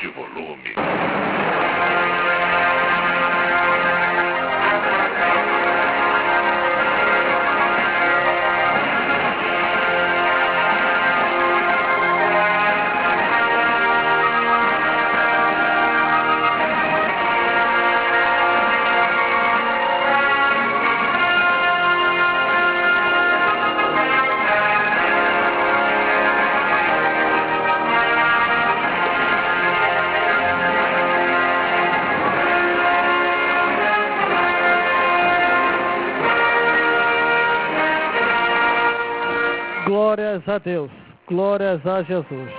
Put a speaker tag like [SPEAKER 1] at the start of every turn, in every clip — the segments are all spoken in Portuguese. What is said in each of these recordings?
[SPEAKER 1] de volume.
[SPEAKER 2] Glórias a Deus, glórias a Jesus.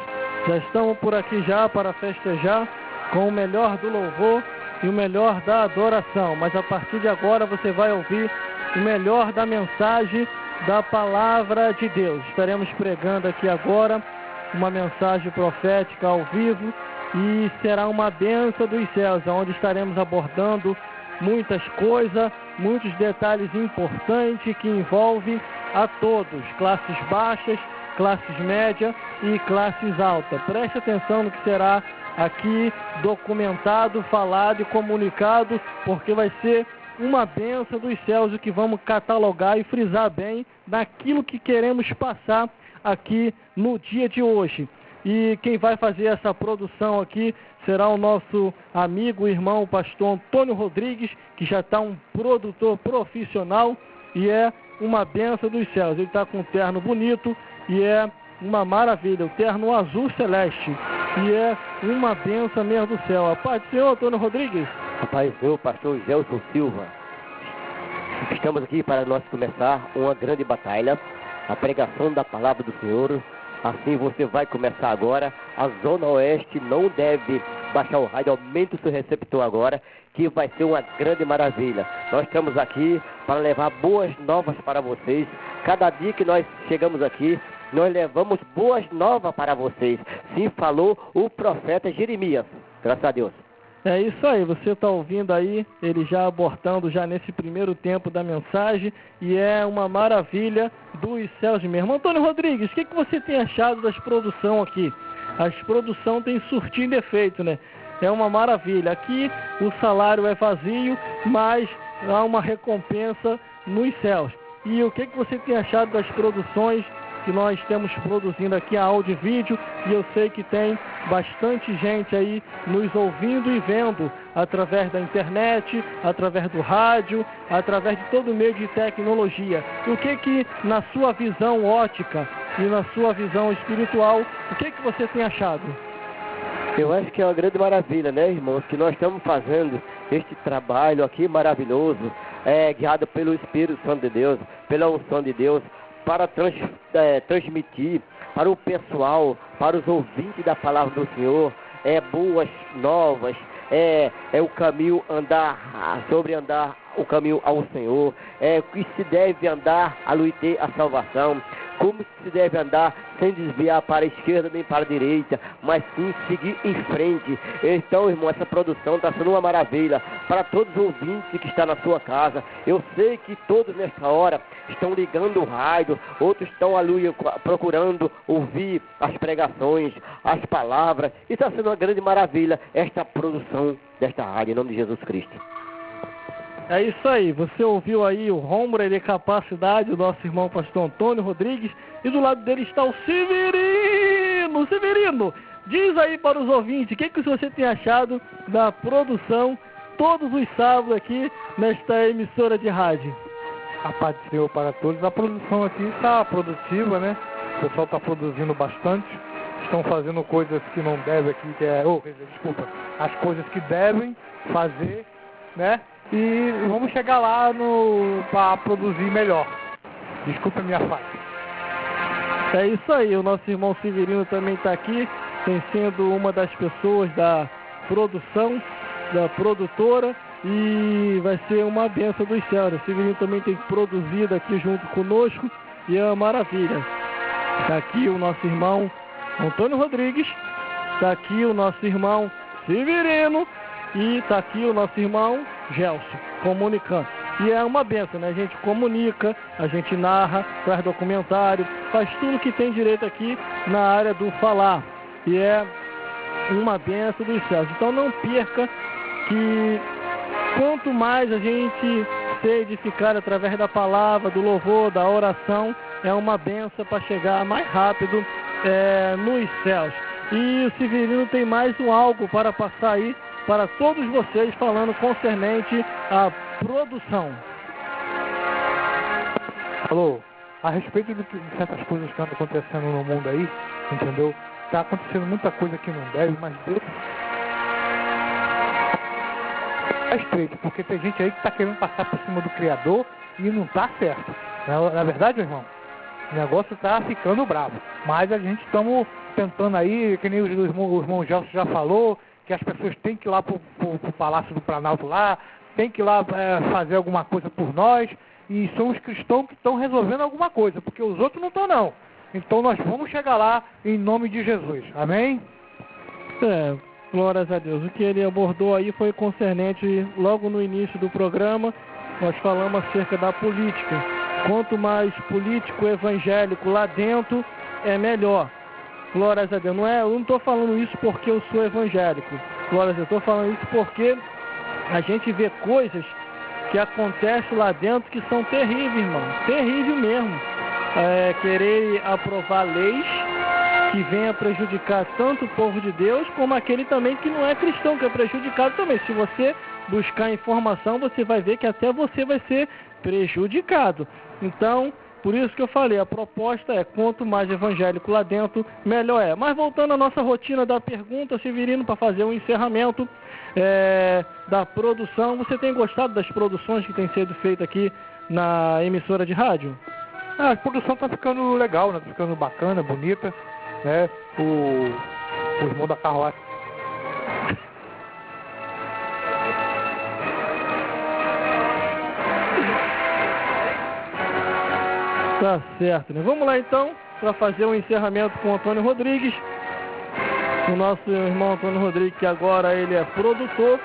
[SPEAKER 2] Já estamos por aqui já para festejar com o melhor do louvor e o melhor da adoração. Mas a partir de agora você vai ouvir o melhor da mensagem da palavra de Deus. Estaremos pregando aqui agora uma mensagem profética ao vivo e será uma bênção dos céus, onde estaremos abordando muitas coisas, muitos detalhes importantes que envolvem a todos, classes baixas, classes médias e classes altas. Preste atenção no que será aqui documentado, falado e comunicado, porque vai ser uma bênção dos céus o que vamos catalogar e frisar bem naquilo que queremos passar aqui no dia de hoje. E quem vai fazer essa produção aqui será o nosso amigo, irmão, o pastor Antônio Rodrigues, que já está um produtor profissional e é uma benção dos céus. Ele está com um terno bonito e é uma maravilha, o terno azul celeste, e é uma benção mesmo do céu. A paz do Senhor, Antônio Rodrigues.
[SPEAKER 3] A paz do Senhor, pastor Gelson Silva. Estamos aqui para nós começar uma grande batalha, a pregação da palavra do Senhor. Assim você vai começar agora. A Zona Oeste não deve baixar o rádio, aumente o seu receptor agora, que vai ser uma grande maravilha. Nós estamos aqui para levar boas novas para vocês. Cada dia que nós chegamos aqui, nós levamos boas novas para vocês. Sim, falou o profeta Jeremias. Graças a Deus.
[SPEAKER 2] É isso aí, você está ouvindo aí, ele já abortando já nesse primeiro tempo da mensagem, e é uma maravilha dos céus mesmo. Antônio Rodrigues, o que você tem achado das produções aqui? As produções têm surtido efeito, né? É uma maravilha. Aqui o salário é vazio, mas há uma recompensa nos céus. E o que você tem achado das produções que nós estamos produzindo aqui, a áudio e vídeo, e eu sei que tem bastante gente aí nos ouvindo e vendo através da internet, através do rádio, através de todo meio de tecnologia. E o que na sua visão ótica e na sua visão espiritual, o que você tem achado?
[SPEAKER 3] Eu acho que é uma grande maravilha, né, irmãos, que nós estamos fazendo este trabalho aqui maravilhoso, guiado pelo Espírito Santo de Deus, pela unção de Deus, para transmitir para o pessoal, para os ouvintes da palavra do Senhor, boas novas, o caminho andar o caminho ao Senhor, que se deve andar a luz ter a salvação, como se deve andar sem desviar para a esquerda nem para a direita, mas sim seguir em frente. Então, irmão, essa produção está sendo uma maravilha para todos os ouvintes que estão na sua casa. Eu sei que todos nessa hora estão ligando o rádio, outros estão ali procurando ouvir as pregações, as palavras, e está sendo uma grande maravilha esta produção desta rádio, em nome de Jesus Cristo.
[SPEAKER 2] É isso aí, você ouviu aí o Rombra de Capacidade, o nosso irmão pastor Antônio Rodrigues, e do lado dele está o Severino. Severino, diz aí para os ouvintes, o que você tem achado da produção todos os sábados aqui nesta emissora de rádio?
[SPEAKER 4] A paz do Senhor para todos. A produção aqui está produtiva, né? O pessoal está produzindo bastante, estão fazendo coisas que não devem aqui, as coisas que devem fazer, né? E vamos chegar lá para produzir melhor. Desculpa a minha falha.
[SPEAKER 2] É isso aí, o nosso irmão Severino também está aqui, tem sendo uma das pessoas da produção, da produtora, e vai ser uma benção dos céus. O Severino também tem produzido aqui junto conosco, e é uma maravilha. Está aqui o nosso irmão Antônio Rodrigues, está aqui o nosso irmão Severino, e está aqui o nosso irmão Gelson, comunicando. E é uma benção, né? A gente comunica, a gente narra, traz documentário, faz tudo que tem direito aqui na área do falar. E é uma bênção dos céus. Então não perca que quanto mais a gente se edificar através da palavra, do louvor, da oração, é uma bênção para chegar mais rápido nos céus. E o Severino tem mais algo para passar aí para todos vocês, falando concernente à produção.
[SPEAKER 4] Alô, a respeito de certas coisas que andam acontecendo no mundo aí, entendeu? Tá acontecendo muita coisa que não deve, mas Deus é estreito, porque tem gente aí que tá querendo passar por cima do Criador e não tá certo. Na verdade, meu irmão, o negócio tá ficando bravo. Mas a gente estamos tentando aí, que nem o irmão Gelson já falou, que as pessoas têm que ir lá pro Palácio do Planalto lá, tem que ir lá fazer alguma coisa por nós, e são os cristãos que estão resolvendo alguma coisa, porque os outros não estão não. Então nós vamos chegar lá em nome de Jesus. Amém?
[SPEAKER 2] Glórias a Deus. O que ele abordou aí foi concernente, logo no início do programa, nós falamos acerca da política. Quanto mais político evangélico lá dentro, é melhor. Glórias a Deus. Eu não estou falando isso porque eu sou evangélico. Glórias a Deus. Eu estou falando isso porque a gente vê coisas que acontecem lá dentro que são terríveis, irmão. Terrível mesmo. Querer aprovar leis que venha prejudicar tanto o povo de Deus, como aquele também que não é cristão, que é prejudicado também. Se você buscar informação, você vai ver que até você vai ser prejudicado. Então, por isso que eu falei, a proposta é, quanto mais evangélico lá dentro, melhor é. Mas voltando à nossa rotina da pergunta, Severino, para fazer um encerramento da produção, você tem gostado das produções que têm sido feitas aqui na emissora de rádio?
[SPEAKER 4] A produção tá ficando legal, né? Tá ficando bacana, bonita, né? O irmão da carruagem.
[SPEAKER 2] Tá certo, né? Vamos lá então, para fazer um encerramento com o Antônio Rodrigues. O nosso irmão Antônio Rodrigues, que agora ele é produtor,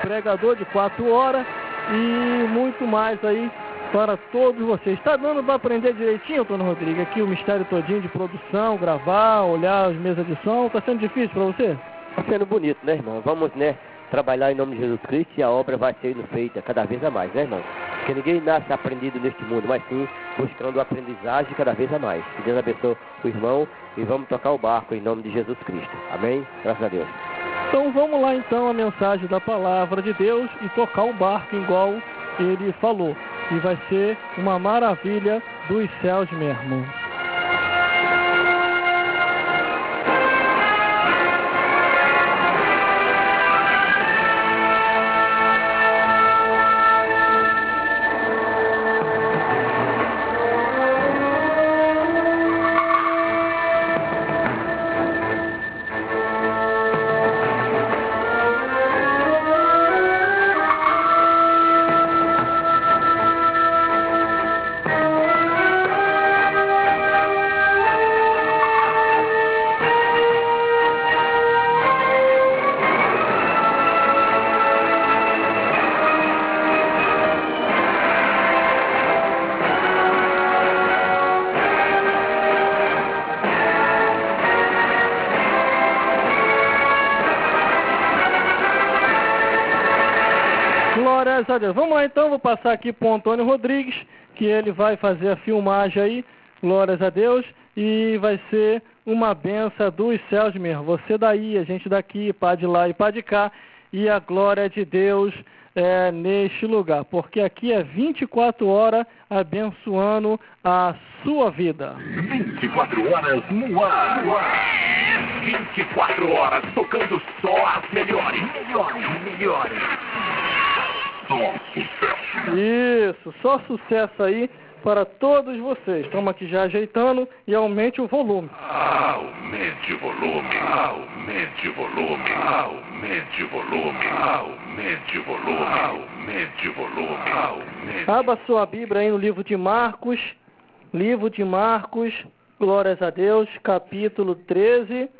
[SPEAKER 2] pregador de 4 horas e muito mais aí para todos vocês. Está dando para aprender direitinho, Antônio Rodrigues, aqui o mistério todinho de produção, gravar, olhar as mesas de som? Está sendo difícil para você?
[SPEAKER 3] Está sendo bonito, né, irmão? Vamos, né, trabalhar em nome de Jesus Cristo e a obra vai sendo feita cada vez a mais, né, irmão? Porque ninguém nasce aprendido neste mundo, mas sim buscando aprendizagem cada vez a mais. Que Deus abençoe o irmão e vamos tocar o barco em nome de Jesus Cristo. Amém? Graças a Deus.
[SPEAKER 2] Então vamos lá então a mensagem da palavra de Deus e tocar o barco igual ele falou. E vai ser uma maravilha dos céus mesmo. Glórias a Deus. Vamos lá então, vou passar aqui para o Antônio Rodrigues, que ele vai fazer a filmagem aí, glórias a Deus, e vai ser uma benção dos céus mesmo. Você daí, a gente daqui, pá de lá e pá de cá, e a glória de Deus neste lugar, porque aqui é 24 horas abençoando a sua vida.
[SPEAKER 1] 24 horas no ar. 24 horas tocando só as melhores. Só sucesso.
[SPEAKER 2] Isso, só sucesso aí para todos vocês. Estamos aqui já ajeitando e aumente o volume.
[SPEAKER 1] Aumente o volume. Aumente o volume. Aumente o volume. Aumente o volume. Aumente o volume.
[SPEAKER 2] Abra sua Bíblia aí no livro de Marcos. Livro de Marcos, glórias a Deus, capítulo 13.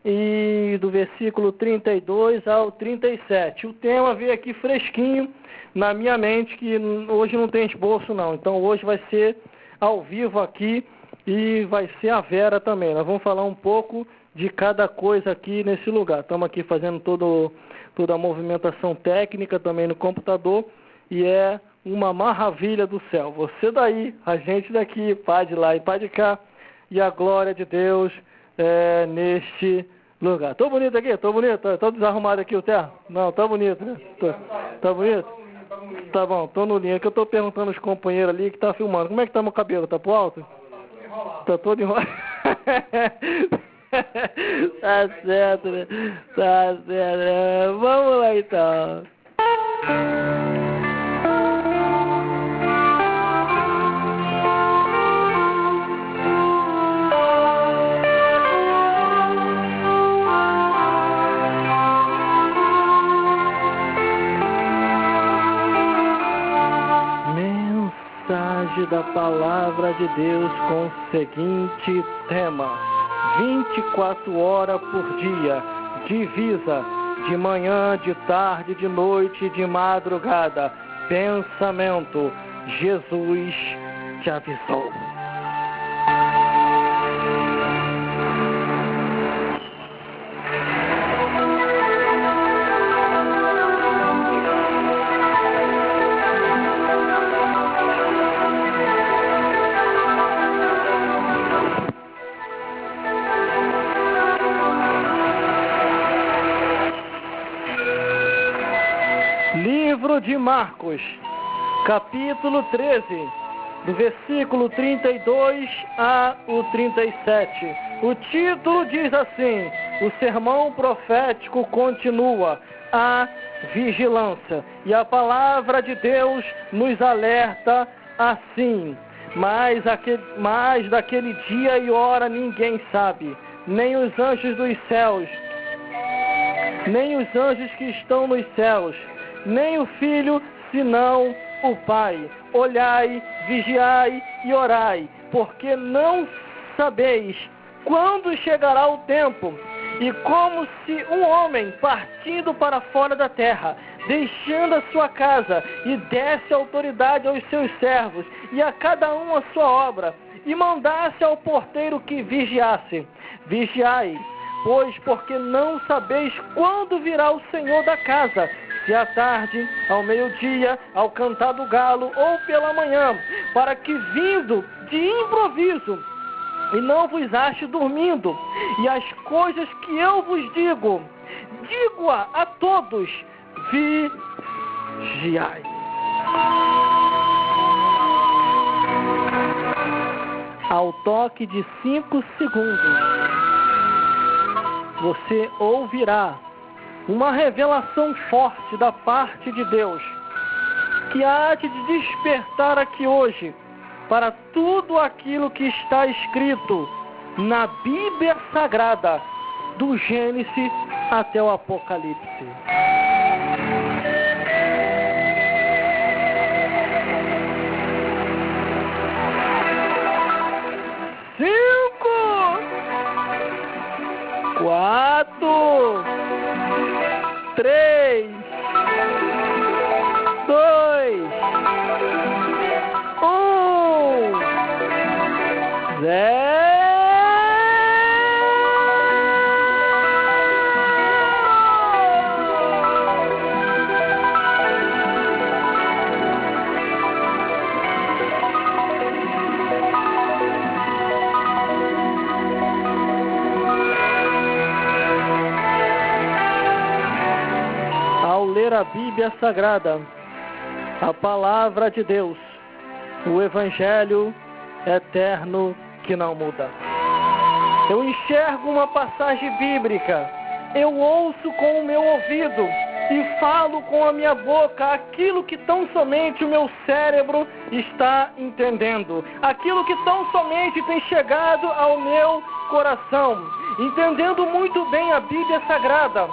[SPEAKER 2] E do versículo 32 ao 37. O tema veio aqui fresquinho na minha mente, que hoje não tem esboço não. Então hoje vai ser ao vivo aqui e vai ser a Vera também. Nós vamos falar um pouco de cada coisa aqui nesse lugar. Estamos aqui fazendo toda a movimentação técnica também no computador e é uma maravilha do céu. Você daí, a gente daqui, pá de lá e pá de cá, e a glória de Deus neste lugar. Tô bonito aqui? Tô bonito? Tô desarrumado aqui o terra? Não, tá bonito, né? Tá bonito? Tá bom, tô no linha, que eu tô perguntando aos companheiros ali que tá filmando. Como é que tá meu cabelo? Tá pro alto? Tá todo enrolado. Tá certo, né? Tá certo, né? Vamos lá então. Mensagem da Palavra de Deus com o seguinte tema: 24 horas por dia, divisa, de manhã, de tarde, de noite, de madrugada. Pensamento: Jesus te avisou. Livro de Marcos, capítulo 13, do versículo 32 a o 37. O título diz assim: o sermão profético continua, a vigilância. E a palavra de Deus nos alerta assim: mas daquele dia e hora ninguém sabe, nem os anjos dos céus, nem os anjos que estão nos céus, nem o Filho, senão o Pai. Olhai, vigiai e orai, porque não sabeis quando chegará o tempo. E como se um homem, partindo para fora da terra, deixando a sua casa, e desse autoridade aos seus servos, e a cada um a sua obra, e mandasse ao porteiro que vigiasse. Vigiai, pois, porque não sabeis quando virá o Senhor da casa, se à tarde, ao meio-dia, ao cantar do galo, ou pela manhã, para que vindo de improviso, e não vos ache dormindo. E as coisas que eu vos digo, digo-a a todos: vigiai. Ao toque de 5 segundos, você ouvirá uma revelação forte da parte de Deus, que há de despertar aqui hoje para tudo aquilo que está escrito na Bíblia Sagrada, do Gênesis até o Apocalipse. Cinco, 4, 3, 2, 1, 0. Ao ler a Bíblia Sagrada, a Palavra de Deus, o Evangelho eterno que não muda, eu enxergo uma passagem bíblica, eu ouço com o meu ouvido e falo com a minha boca aquilo que tão somente o meu cérebro está entendendo, aquilo que tão somente tem chegado ao meu coração, entendendo muito bem a Bíblia Sagrada.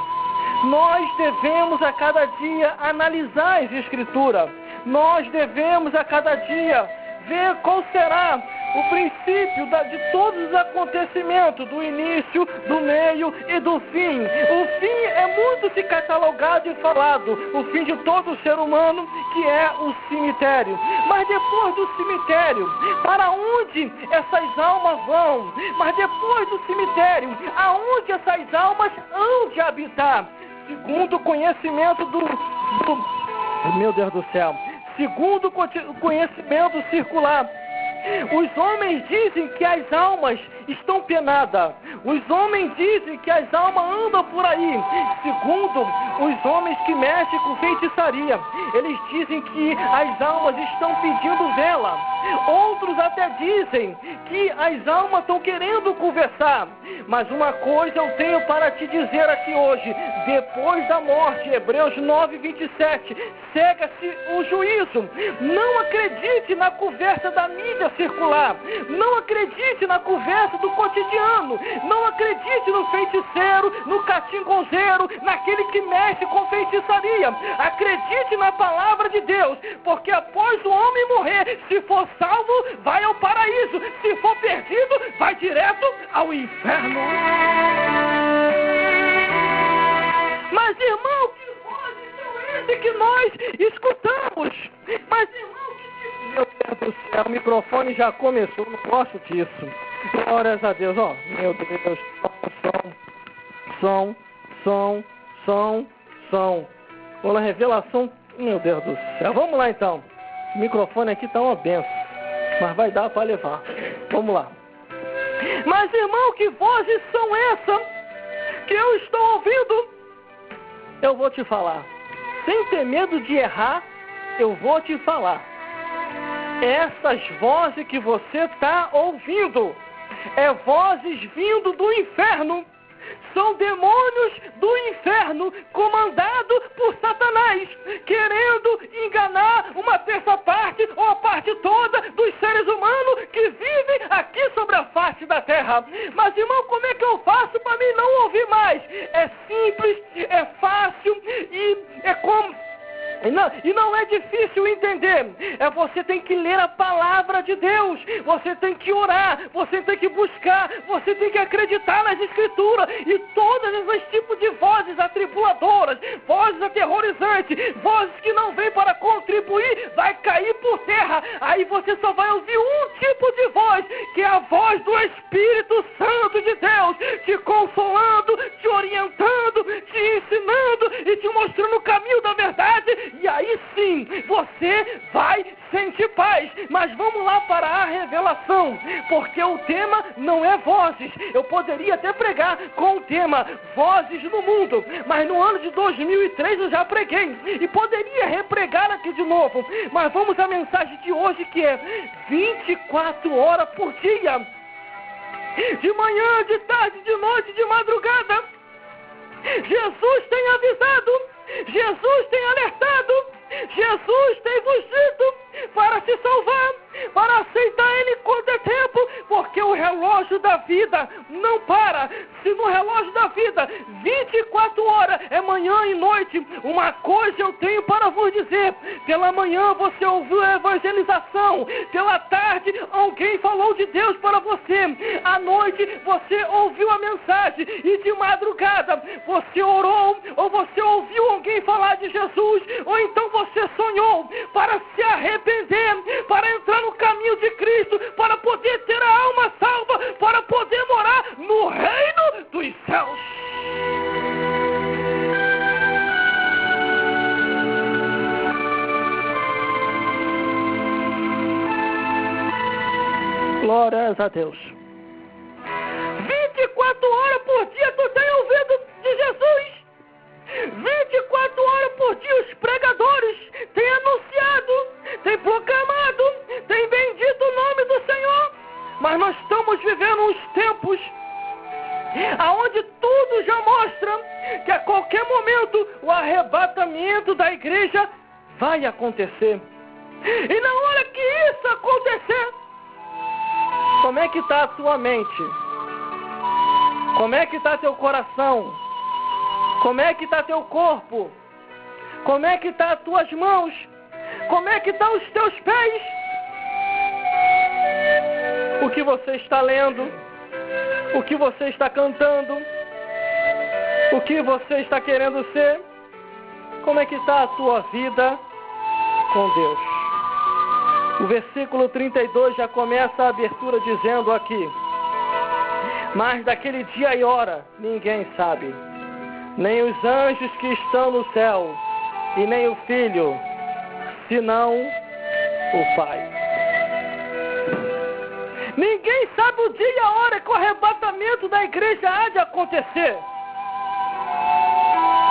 [SPEAKER 2] Nós devemos a cada dia analisar as Escrituras. Nós devemos a cada dia ver qual será o princípio de todos os acontecimentos, do início, do meio e do fim. O fim É muito se catalogado e falado o fim de todo ser humano, que é o cemitério. Mas depois do cemitério, para onde essas almas vão? Mas depois do cemitério, aonde essas almas hão de habitar? Segundo o conhecimento meu Deus do céu, segundo o conhecimento circular, os homens dizem que as almas estão penadas. Os homens dizem que as almas andam por aí. Segundo os homens que mexem com feitiçaria, eles dizem que as almas estão pedindo vela. Outros até dizem que as almas estão querendo conversar. Mas uma coisa eu tenho para te dizer aqui hoje: depois da morte, Hebreus 9:27, cega-se o juízo. Não acredite na conversa da mídia circular. Não acredite na conversa do cotidiano. Não acredite no feiticeiro, no catingonzeiro, naquele que mexe com feitiçaria. Acredite na palavra de Deus, porque após o homem morrer, se for salvo, vai ao paraíso. Se for perdido, vai direto ao inferno. Mas, irmão, que vozes são esses que nós escutamos? Mas, irmão, meu Deus do céu, o microfone já começou, não gosto disso. Glórias a Deus, ó, meu Deus, som. Olha a revelação, meu Deus do céu. Vamos lá então, o microfone aqui está uma benção, mas vai dar para levar. Vamos lá. Mas, irmão, que vozes são essas que eu estou ouvindo? Eu vou te falar. Sem ter medo de errar, eu vou te falar. Essas vozes que você está ouvindo é vozes vindo do inferno. São demônios do inferno comandados por Satanás, querendo enganar uma terça parte ou a parte toda dos seres humanos que vivem aqui sobre a face da terra. Mas, irmão, como é que eu faço para mim não ouvir mais? É simples, é fácil e é como... E não é difícil entender. Você tem que ler a palavra de Deus. Você tem que orar. Você tem que buscar. Você tem que acreditar nas escrituras. E todos esses tipos de vozes atribuladoras, vozes aterrorizantes, vozes que não vêm para contribuir, vai cair por terra. Aí você só vai ouvir um tipo de voz, que é a voz do Espírito Santo de Deus, te consolando, te orientando, te ensinando e te mostrando o caminho da verdade. E aí sim, você vai sentir paz. Mas vamos lá para a revelação, porque o tema não é vozes. Eu poderia até pregar com o tema vozes no mundo, mas no ano de 2003 eu já preguei e poderia repregar aqui de novo. Mas vamos à mensagem de hoje, que é 24 horas por dia, de manhã, de tarde, de noite, de madrugada. Jesus tem avisado, Jesus tem alertado, Jesus tem vos dito para se salvar, para aceitar Ele quanto é tempo, porque o relógio da vida não para. Se no relógio da vida 24 horas é manhã e noite, uma coisa eu tenho para vos dizer: pela manhã você ouviu a evangelização, pela tarde alguém falou de Deus para você, à noite você ouviu a mensagem, e de madrugada você orou, ou você ouviu alguém falar de Jesus, ou então você sonhou para se arrepender, para entrar no caminho de Cristo, para poder ter a alma salva, para poder morar no reino dos céus. Glórias a Deus. 24 horas por dia tu tem ouvido de Jesus. 24 horas por dia os pregadores têm anunciado, têm proclamado, têm bendito o nome do Senhor. Mas nós estamos vivendo uns tempos aonde tudo já mostra que a qualquer momento o arrebatamento da igreja vai acontecer. E na hora que isso acontecer, como é que está a tua mente? Como é que está teu coração? Como é que está teu corpo? Como é que está as tuas mãos? Como é que estão os teus pés? O que você está lendo? O que você está cantando? O que você está querendo ser? Como é que está a tua vida com Deus? O versículo 32 já começa a abertura dizendo aqui: mas daquele dia e hora ninguém sabe, nem os anjos que estão no céu, e nem o Filho, senão o Pai. Ninguém sabe o dia e a hora que o arrebatamento da igreja há de acontecer.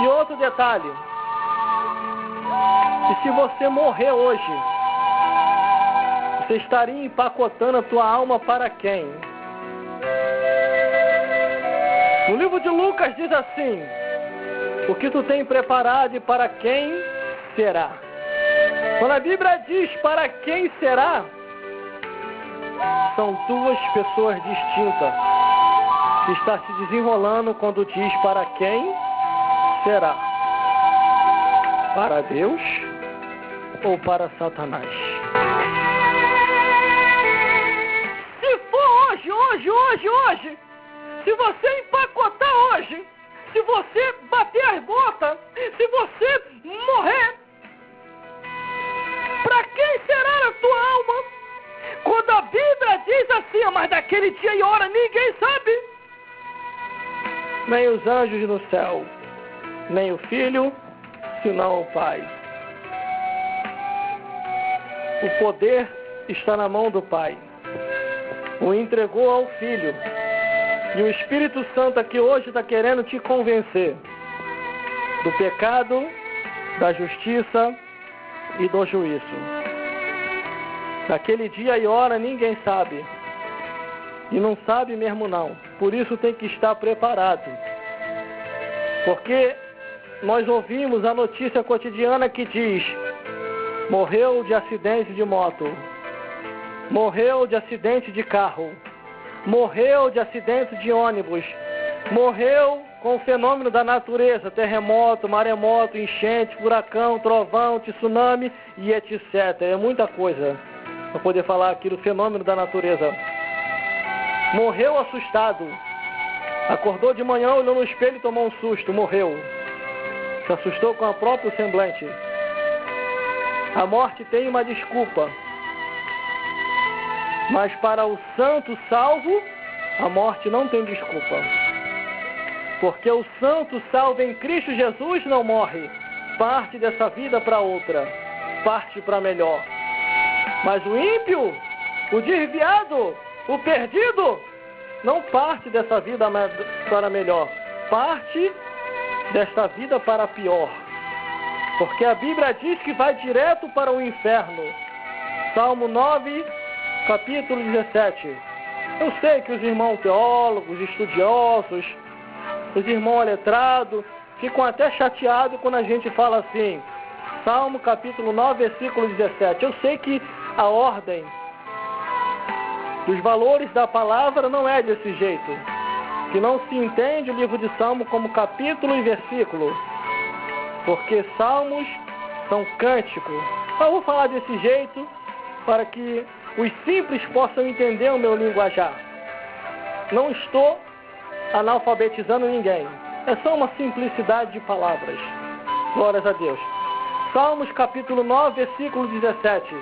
[SPEAKER 2] E outro detalhe: e se você morrer hoje, você estaria empacotando a tua alma para quem? No livro de Lucas diz assim: o que tu tem preparado e para quem será? Quando a Bíblia diz para quem será, são duas pessoas distintas que está se desenrolando quando diz para quem será. Para Deus ou para Satanás? Se for hoje, se você empacotar hoje, se você bater as botas, se você morrer, para quem será a tua alma? Quando a Bíblia diz assim: mas daquele dia e hora ninguém sabe, nem os anjos no céu, nem o Filho, senão o Pai. O poder está na mão do Pai. O entregou ao Filho. E o Espírito Santo aqui hoje está querendo te convencer do pecado, da justiça e do juízo. Daquele dia e hora ninguém sabe. E não sabe mesmo não. Por isso tem que estar preparado. Porque nós ouvimos a notícia cotidiana que diz: morreu de acidente de moto, morreu de acidente de carro, morreu de acidente de ônibus, morreu com o fenômeno da natureza, terremoto, maremoto, enchente, furacão, trovão, tsunami e etc. É muita coisa para poder falar aqui do fenômeno da natureza. Morreu assustado, acordou de manhã, olhou no espelho e tomou um susto, morreu. Se assustou com a própria semblante. A morte tem uma desculpa, mas para o santo salvo, a morte não tem desculpa. Porque o santo salvo em Cristo Jesus não morre, parte dessa vida para outra, parte para melhor. Mas o ímpio, o desviado, o perdido, não parte dessa vida para melhor, parte desta vida para pior. Porque a Bíblia diz que vai direto para o inferno. Salmo 9, capítulo 17. Eu sei que os irmãos teólogos, estudiosos, os irmãos letrados, ficam até chateados quando a gente fala assim. Salmo capítulo 9, versículo 17. Eu sei que a ordem dos valores da palavra não é desse jeito. Que não se entende o livro de Salmo como capítulo e versículo. Porque salmos são cânticos. Mas eu vou falar desse jeito para que os simples possam entender o meu linguajar. Não estou analfabetizando ninguém. É só uma simplicidade de palavras. Glórias a Deus. Salmos capítulo 9, versículo 17.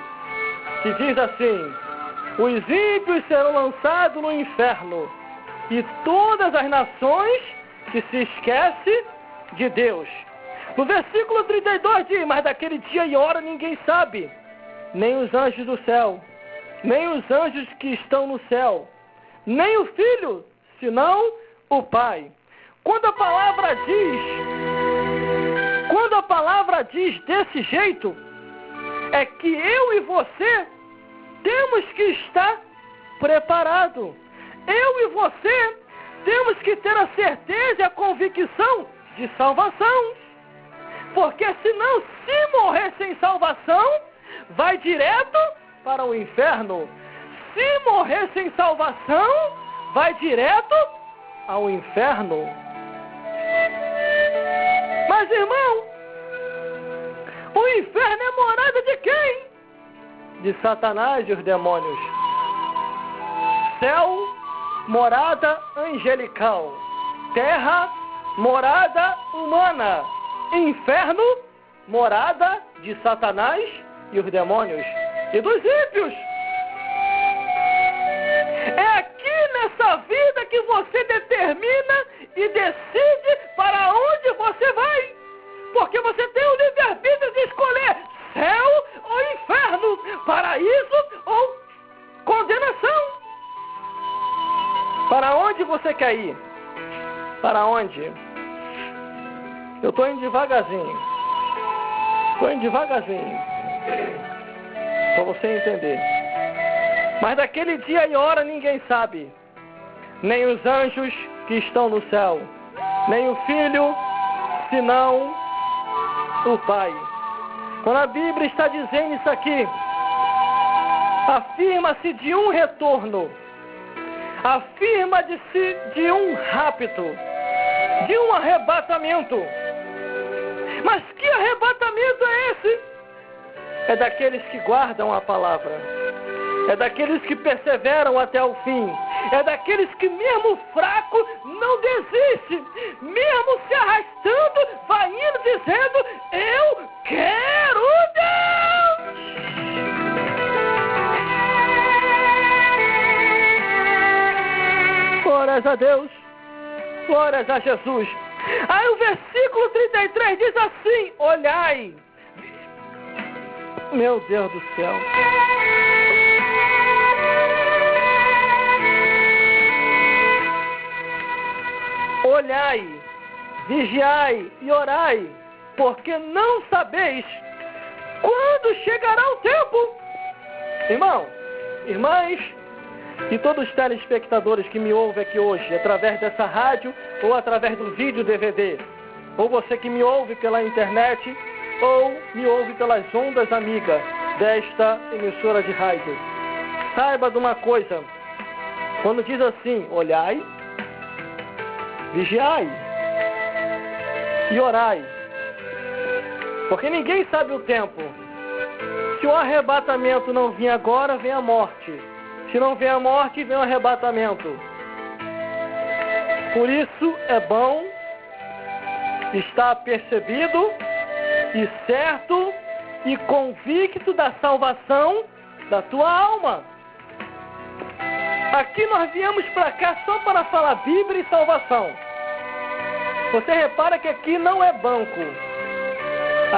[SPEAKER 2] Que diz assim: os ímpios serão lançados no inferno, e todas as nações que se esquecem de Deus. No versículo 32 diz: mas daquele dia e hora ninguém sabe, nem os anjos do céu, nem os anjos que estão no céu, nem o Filho, senão o Pai. Quando a palavra diz desse jeito, é que eu e você temos que estar preparados. Eu e você temos que ter a certeza e a convicção de salvação. Porque senão, se morrer sem salvação, vai direto para o inferno. Se morrer sem salvação, vai direto ao inferno. Mas, irmão, o inferno é morada de quem? De Satanás e os demônios. Céu, morada angelical. Terra, morada humana. Inferno, morada de Satanás e os demônios e dos ímpios. É aqui nessa vida que você determina e decide para onde você vai. Porque você tem o livre-arbítrio de escolher céu ou inferno, paraíso ou condenação. Para onde você quer ir? Para onde? Eu estou indo devagarzinho. Estou indo devagarzinho. Para você entender. Mas daquele dia e hora ninguém sabe. Nem os anjos que estão no céu. Nem o Filho, senão o Pai. Quando a Bíblia está dizendo isso aqui, afirma-se de um retorno. Afirma-se de um rapto. De um arrebatamento. Mas que arrebatamento é esse? É daqueles que guardam a palavra. É daqueles que perseveram até o fim. É daqueles que mesmo fraco não desiste. Mesmo se arrastando, vai indo dizendo, eu quero Deus! Glórias a Deus. Glórias a Jesus. Aí o versículo 33 diz assim, olhai. Meu Deus do céu. Olhai, vigiai e orai, porque não sabeis quando chegará o tempo. Irmão, irmãs e todos os telespectadores que me ouvem aqui hoje, através dessa rádio ou através do vídeo DVD, ou você que me ouve pela internet ou me ouve pelas ondas amigas desta emissora de rádio. Saiba de uma coisa, quando diz assim, olhai, vigiai e orai, porque ninguém sabe o tempo. Se o arrebatamento não vir agora, vem a morte. Se não vem a morte, vem o arrebatamento. Por isso é bom estar percebido e certo e convicto da salvação da tua alma. Aqui nós viemos para cá só para falar Bíblia e salvação. Você repara que aqui não é banco.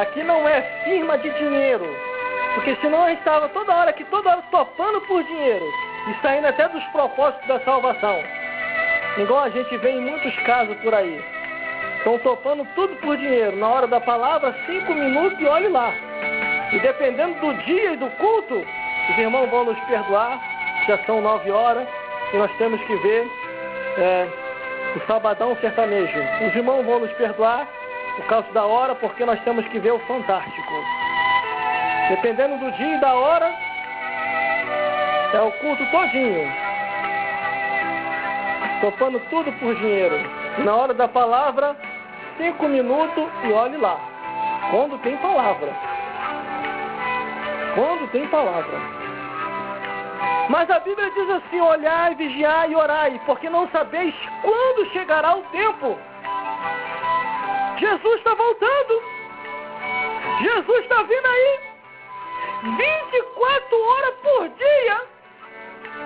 [SPEAKER 2] Aqui não é firma de dinheiro. Porque senão a gente estava toda hora topando por dinheiro. E saindo até dos propósitos da salvação. Igual a gente vê em muitos casos por aí. Estão topando tudo por dinheiro. Na hora da palavra, 5 minutos e olhe lá. E dependendo do dia e do culto, os irmãos vão nos perdoar. Já são 9 horas e nós temos que ver o Sabadão Sertanejo. Os irmãos vão nos perdoar por causa da hora, porque nós temos que ver o Fantástico. Dependendo do dia e da hora, é o culto todinho. Topando tudo por dinheiro. E na hora da palavra, 5 minutos e olhe lá. Quando tem palavra. Quando tem palavra. Mas a Bíblia diz assim, olhai, vigiai e orai, porque não sabeis quando chegará o tempo. Jesus está voltando. Jesus está vindo aí. 24 horas por dia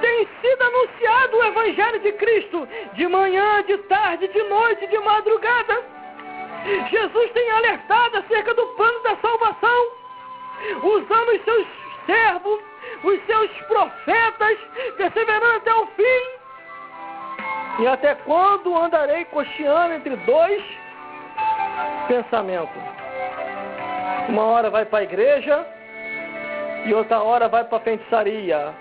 [SPEAKER 2] tem sido anunciado o Evangelho de Cristo. De manhã, de tarde, de noite, de madrugada. Jesus tem alertado acerca do plano da salvação, usando os seus servos, os seus profetas, perseverando até o fim. E até quando andarei cocheando entre dois pensamentos? Uma hora vai para a igreja e outra hora vai para a feitiçaria.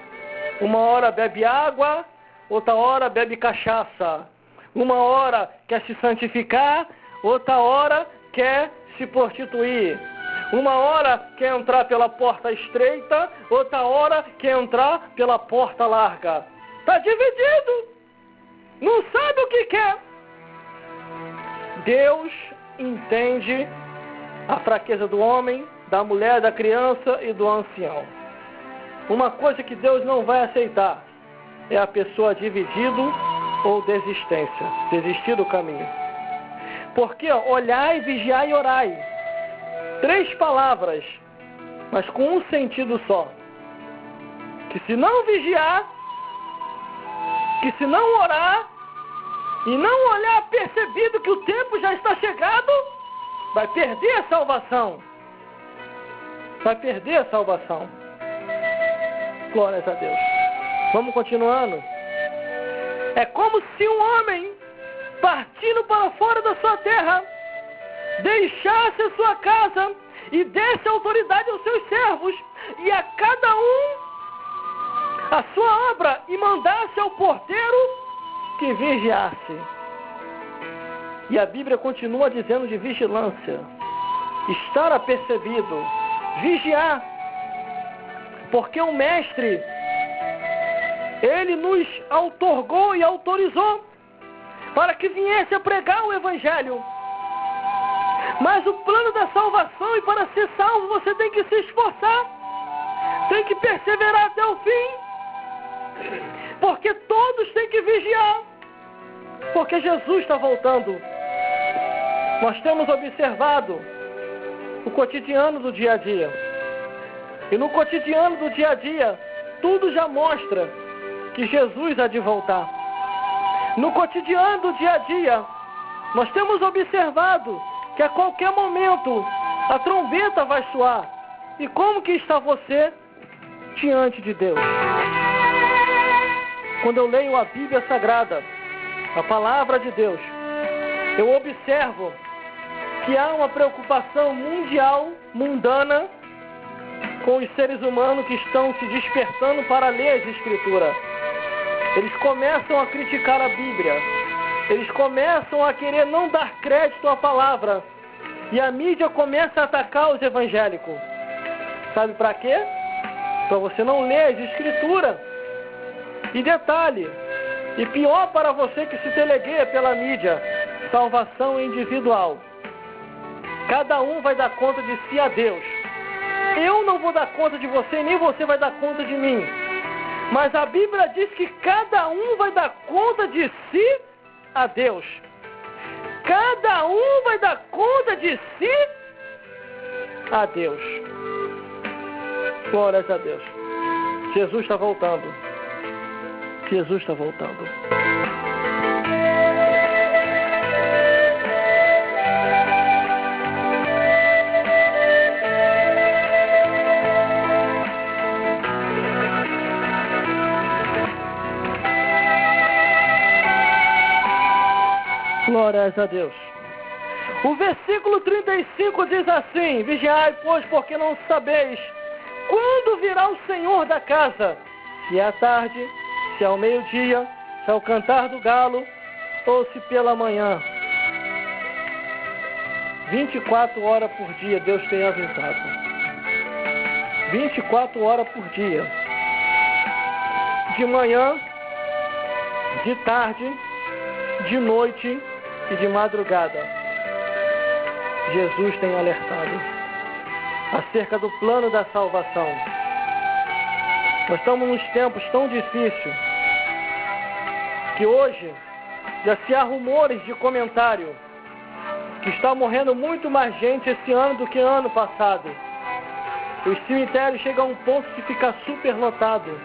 [SPEAKER 2] Uma hora bebe água, outra hora bebe cachaça. Uma hora quer se santificar, outra hora quer se prostituir. Uma hora quer entrar pela porta estreita, outra hora quer entrar pela porta larga. Está dividido. Não sabe o que quer. Deus entende a fraqueza do homem, da mulher, da criança e do ancião. Uma coisa que Deus não vai aceitar é a pessoa dividido ou desistência, desistir do caminho. Porque olhai, vigiai e orai. 3 palavras, mas com um sentido só. Que se não vigiar, que se não orar, e não olhar percebido que o tempo já está chegado, vai perder a salvação. Vai perder a salvação. Glórias a Deus. Vamos continuando. É como se um homem, partindo para fora da sua terra, deixasse a sua casa e desse autoridade aos seus servos, e a cada um a sua obra, e mandasse ao porteiro que vigiasse. E a Bíblia continua dizendo de vigilância, estar apercebido, vigiar, porque o mestre, ele nos outorgou e autorizou para que viesse a pregar o evangelho. Mas o plano da salvação, e para ser salvo você tem que se esforçar, tem que perseverar até o fim, porque todos têm que vigiar, porque Jesus está voltando. Nós temos observado o cotidiano do dia a dia, e no cotidiano do dia a dia tudo já mostra que Jesus há de voltar. No cotidiano do dia a dia nós temos observado que a qualquer momento a trombeta vai soar. E como que está você diante de Deus? Quando eu leio a Bíblia Sagrada, a palavra de Deus, eu observo que há uma preocupação mundial, mundana, com os seres humanos que estão se despertando para ler as Escrituras. Eles começam a criticar a Bíblia. Eles começam a querer não dar crédito à palavra. E a mídia começa a atacar os evangélicos. Sabe para quê? Para você não ler as Escrituras. E detalhe, e pior para você que se telegueia pela mídia, salvação individual. Cada um vai dar conta de si a Deus. Eu não vou dar conta de você, nem você vai dar conta de mim. Mas a Bíblia diz que cada um vai dar conta de si a Deus. Cada um vai dar conta de si a Deus. Glórias a Deus. Jesus está voltando. Jesus está voltando. Glórias a Deus. O versículo 35 diz assim: vigiai, pois, porque não sabeis quando virá o Senhor da casa, se é à tarde, se é ao meio-dia, se é ao cantar do galo, ou se pela manhã. 24 horas por dia Deus tem avisado. 24 horas por dia. De manhã, de tarde, de noite e de madrugada. Jesus tem alertado acerca do plano da salvação. Nós estamos nos tempos tão difíceis que hoje já se há rumores de comentário que está morrendo muito mais gente esse ano do que ano passado. Os cemitérios chegam a um ponto de ficar superlotado.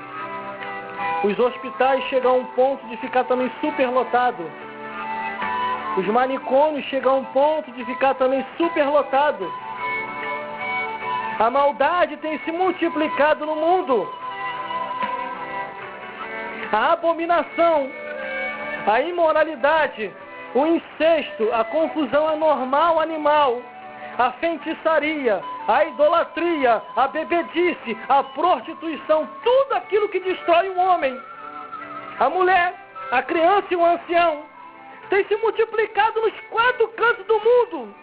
[SPEAKER 2] Os hospitais chegam a um ponto de ficar também superlotado. Os manicômios chegam a um ponto de ficar também superlotado. A maldade tem se multiplicado no mundo. A abominação, a imoralidade, o incesto, a confusão anormal animal, a feitiçaria, a idolatria, a bebedice, a prostituição, tudo aquilo que destrói o homem, a mulher, a criança e o ancião, tem se multiplicado nos 4 cantos do mundo,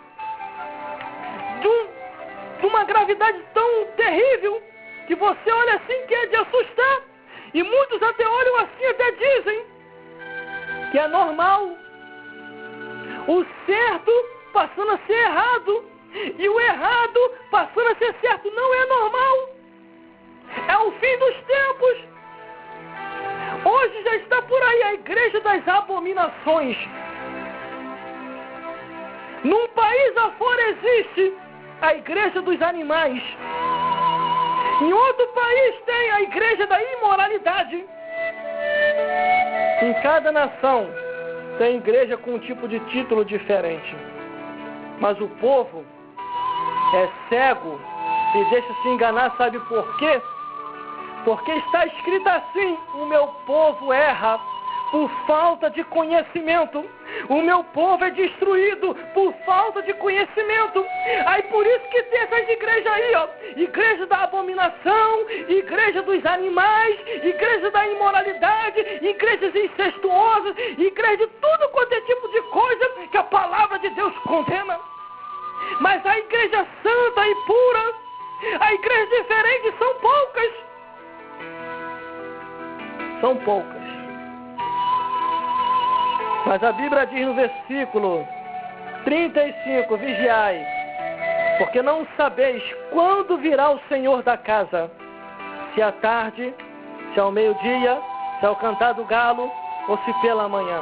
[SPEAKER 2] de uma gravidade tão terrível, que você olha assim que é de assustar, e muitos até olham assim, até dizem que é normal. O certo passando a ser errado, e o errado passando a ser certo. Não é normal. É o fim dos tempos. Hoje já está por aí a igreja das abominações. Num país afora existe a igreja dos animais. Em outro país tem a igreja da imoralidade. Em cada nação tem igreja com um tipo de título diferente. Mas o povo é cego e deixa se enganar, sabe por quê? Porque está escrito assim: o meu povo erra por falta de conhecimento. O meu povo é destruído por falta de conhecimento. Aí por isso que tem essas igrejas aí, ó. Igreja da abominação, igreja dos animais, igreja da imoralidade, igrejas incestuosas, igreja de tudo quanto é tipo de coisa que a palavra de Deus condena. Mas a igreja santa e pura, a igreja diferente, são poucas. São poucas. Mas a Bíblia diz no versículo 35, vigiai, porque não sabeis quando virá o Senhor da casa, se à tarde, se ao meio-dia, se ao cantar do galo, ou se pela manhã.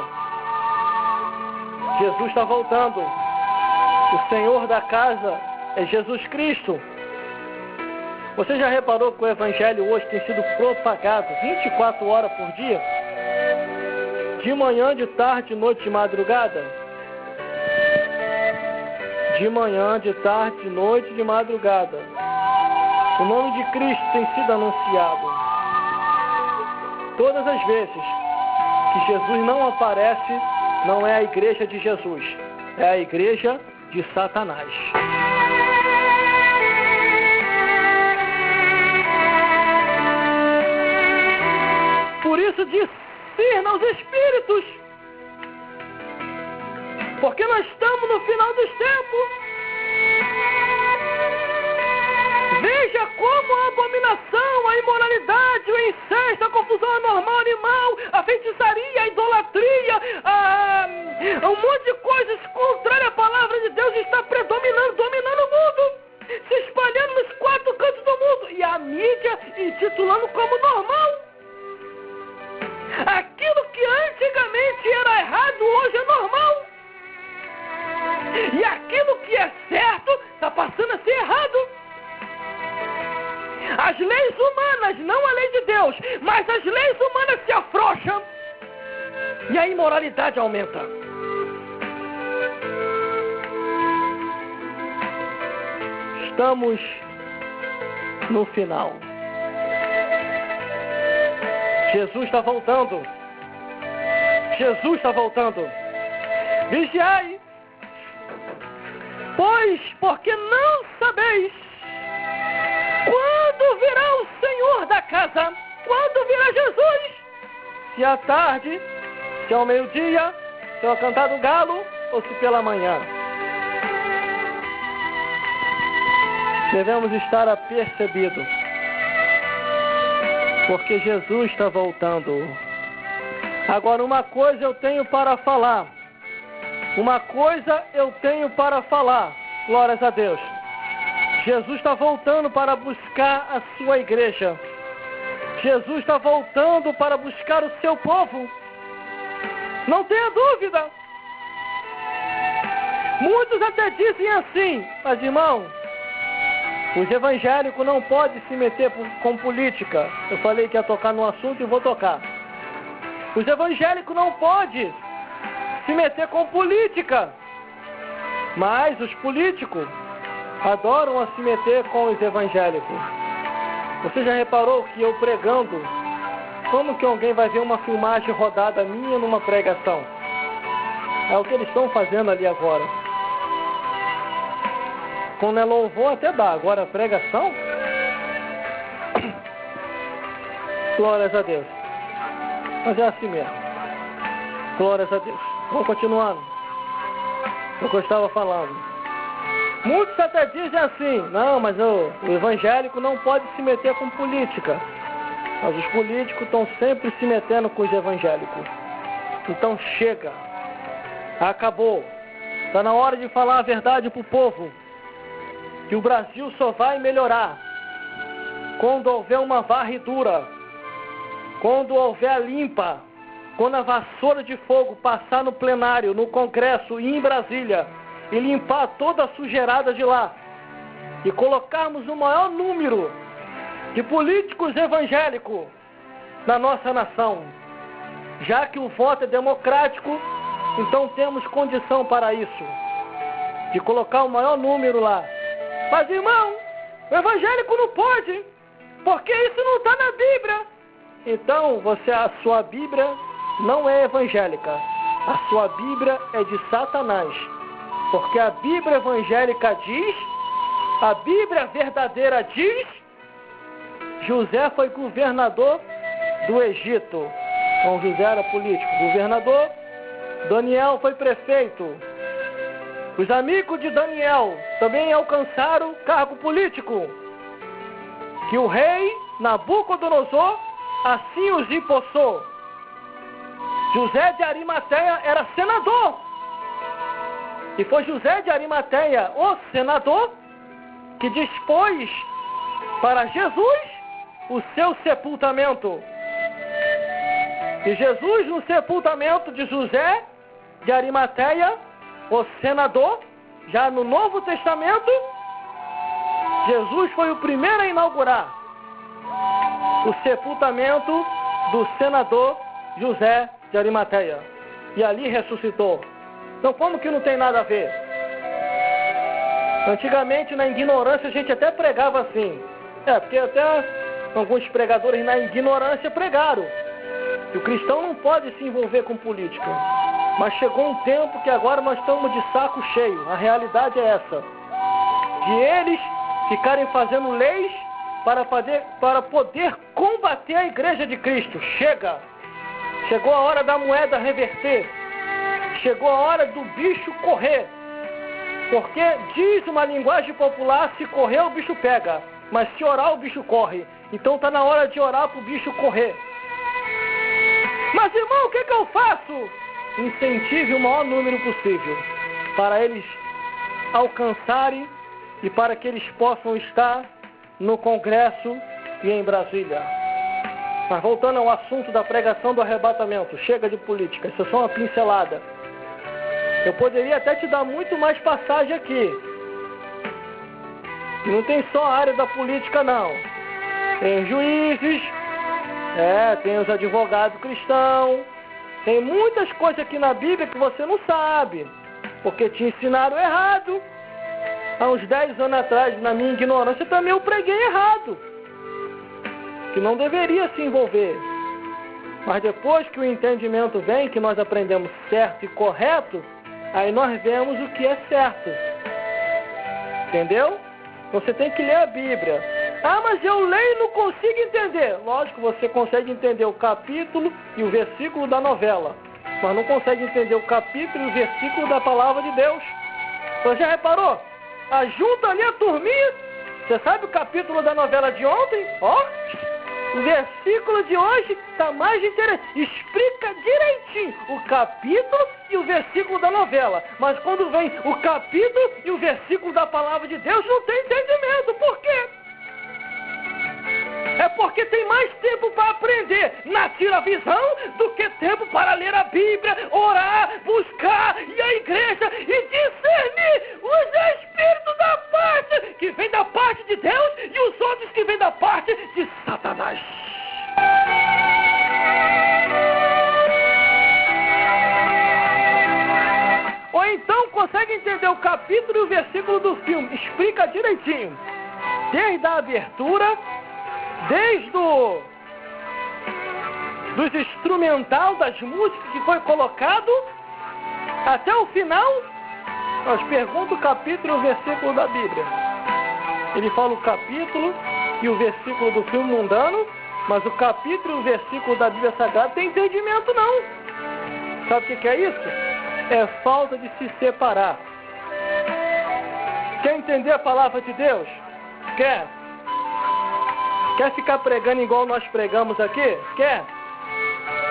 [SPEAKER 2] Jesus está voltando. O Senhor da casa é Jesus Cristo. Você já reparou que o Evangelho hoje tem sido propagado 24 horas por dia? De manhã, de tarde, de noite, de madrugada? De manhã, de tarde, de noite, de madrugada. O nome de Cristo tem sido anunciado. Todas as vezes que Jesus não aparece, não é a igreja de Jesus, é a igreja de Satanás. Por isso discerna os espíritos, porque nós estamos no final dos tempos. Veja como a abominação, a imoralidade, o incesto, a confusão anormal, animal, a feitiçaria, a idolatria, um monte de coisas contrárias à palavra de Deus está predominando, dominando o mundo, se espalhando nos 4 cantos do mundo, e a mídia intitulando como normal. Aquilo que antigamente era errado, hoje é normal. E aquilo que é certo está passando a ser errado. As leis humanas, não a lei de Deus, mas as leis humanas se afrouxam e a imoralidade aumenta. Estamos no final. Jesus está voltando. Jesus está voltando. Vigiai, pois, porque não sabeis quando virá o Senhor da casa, quando virá Jesus, se à tarde, se ao meio-dia, se ao cantar do galo, ou se pela manhã. Devemos estar apercebidos, porque Jesus está voltando. Agora, uma coisa eu tenho para falar. Uma coisa eu tenho para falar. Glórias a Deus. Jesus está voltando para buscar a sua igreja. Jesus está voltando para buscar o seu povo. Não tenha dúvida. Muitos até dizem assim: mas irmão, os evangélicos não podem se meter com política. Eu falei que ia tocar no assunto e vou tocar. Os evangélicos não podem se meter com política. Mas os políticos adoram a se meter com os evangélicos. Você já reparou que eu pregando, como que alguém vai ver uma filmagem rodada minha numa pregação? É o que eles estão fazendo ali agora. Quando é louvor até dá, agora pregação? Glórias a Deus. Mas é assim mesmo. Glórias a Deus. Vamos continuando. O que eu estava falando. Muitos até dizem assim: não, mas o evangélico não pode se meter com política. Mas os políticos estão sempre se metendo com os evangélicos. Então chega. Acabou. Está na hora de falar a verdade para o povo. Que o Brasil só vai melhorar quando houver uma varredura, quando houver a limpa, quando a vassoura de fogo passar no plenário, no Congresso e em Brasília, e limpar toda a sujeirada de lá. E colocarmos o maior número de políticos evangélicos na nossa nação. Já que o voto é democrático, então temos condição para isso. De colocar o maior número lá. Mas, irmão, o evangélico não pode, hein? Porque isso não está na Bíblia. Então, a sua Bíblia não é evangélica. A sua Bíblia é de Satanás. Porque a Bíblia evangélica diz, a Bíblia verdadeira diz, José foi governador do Egito. Então, José era político, governador. Daniel foi prefeito. Os amigos de Daniel também alcançaram cargo político. Que o rei Nabucodonosor assim os impossou. José de Arimateia era senador. E foi José de Arimateia, o senador, que dispôs para Jesus o seu sepultamento. E Jesus, no sepultamento de José de Arimateia, o senador, já no Novo Testamento, Jesus foi o primeiro a inaugurar o sepultamento do senador José de Arimateia. E ali ressuscitou. Então como que não tem nada a ver? Antigamente, na ignorância, a gente até pregava assim. Porque até alguns pregadores na ignorância pregaram que o cristão não pode se envolver com política. Mas chegou um tempo que agora nós estamos de saco cheio. A realidade é essa. De eles ficarem fazendo leis para poder combater a igreja de Cristo. Chega! Chegou a hora da moeda reverter. Chegou a hora do bicho correr. Porque diz uma linguagem popular, se correr o bicho pega. Mas se orar o bicho corre. Então está na hora de orar para o bicho correr. Mas irmão, o que eu faço? Incentive o maior número possível para eles alcançarem e para que eles possam estar no Congresso e em Brasília. Mas voltando ao assunto da pregação do arrebatamento, chega de política, isso é só uma pincelada. Eu poderia até te dar muito mais passagem aqui. E não tem só a área da política não. Tem juízes, tem os advogados cristãos. Tem muitas coisas aqui na Bíblia que você não sabe, porque te ensinaram errado. Há uns 10 anos atrás, na minha ignorância, também eu preguei errado, que não deveria se envolver. Mas depois que o entendimento vem, que nós aprendemos certo e correto, aí nós vemos o que é certo. Entendeu? Você tem que ler a Bíblia. Ah, mas eu leio e não consigo entender. Lógico, você consegue entender o capítulo e o versículo da novela, mas não consegue entender o capítulo e o versículo da palavra de Deus. Você já reparou? Ajunta ali a turminha. Você sabe o capítulo da novela de ontem? O versículo de hoje está mais interessante. Explica direitinho o capítulo e o versículo da novela. Mas quando vem o capítulo e o versículo da palavra de Deus, não tem entendimento. Por quê? É porque tem mais tempo para aprender na tiravisão do que tempo para ler a Bíblia, orar, buscar e a igreja e discernir os espíritos da parte que vem da parte de Deus e os outros que vêm da parte de Satanás. Ou então consegue entender o capítulo e o versículo do filme. Explica direitinho. Desde a abertura, desde dos instrumental, das músicas que foi colocado, até o final, nós perguntamos o capítulo e o versículo da Bíblia. Ele fala o capítulo e o versículo do filme mundano, mas o capítulo e o versículo da Bíblia Sagrada tem entendimento não. Sabe o que é isso? É falta de se separar. Quer entender a palavra de Deus? Quer? Quer ficar pregando igual nós pregamos aqui? Quer?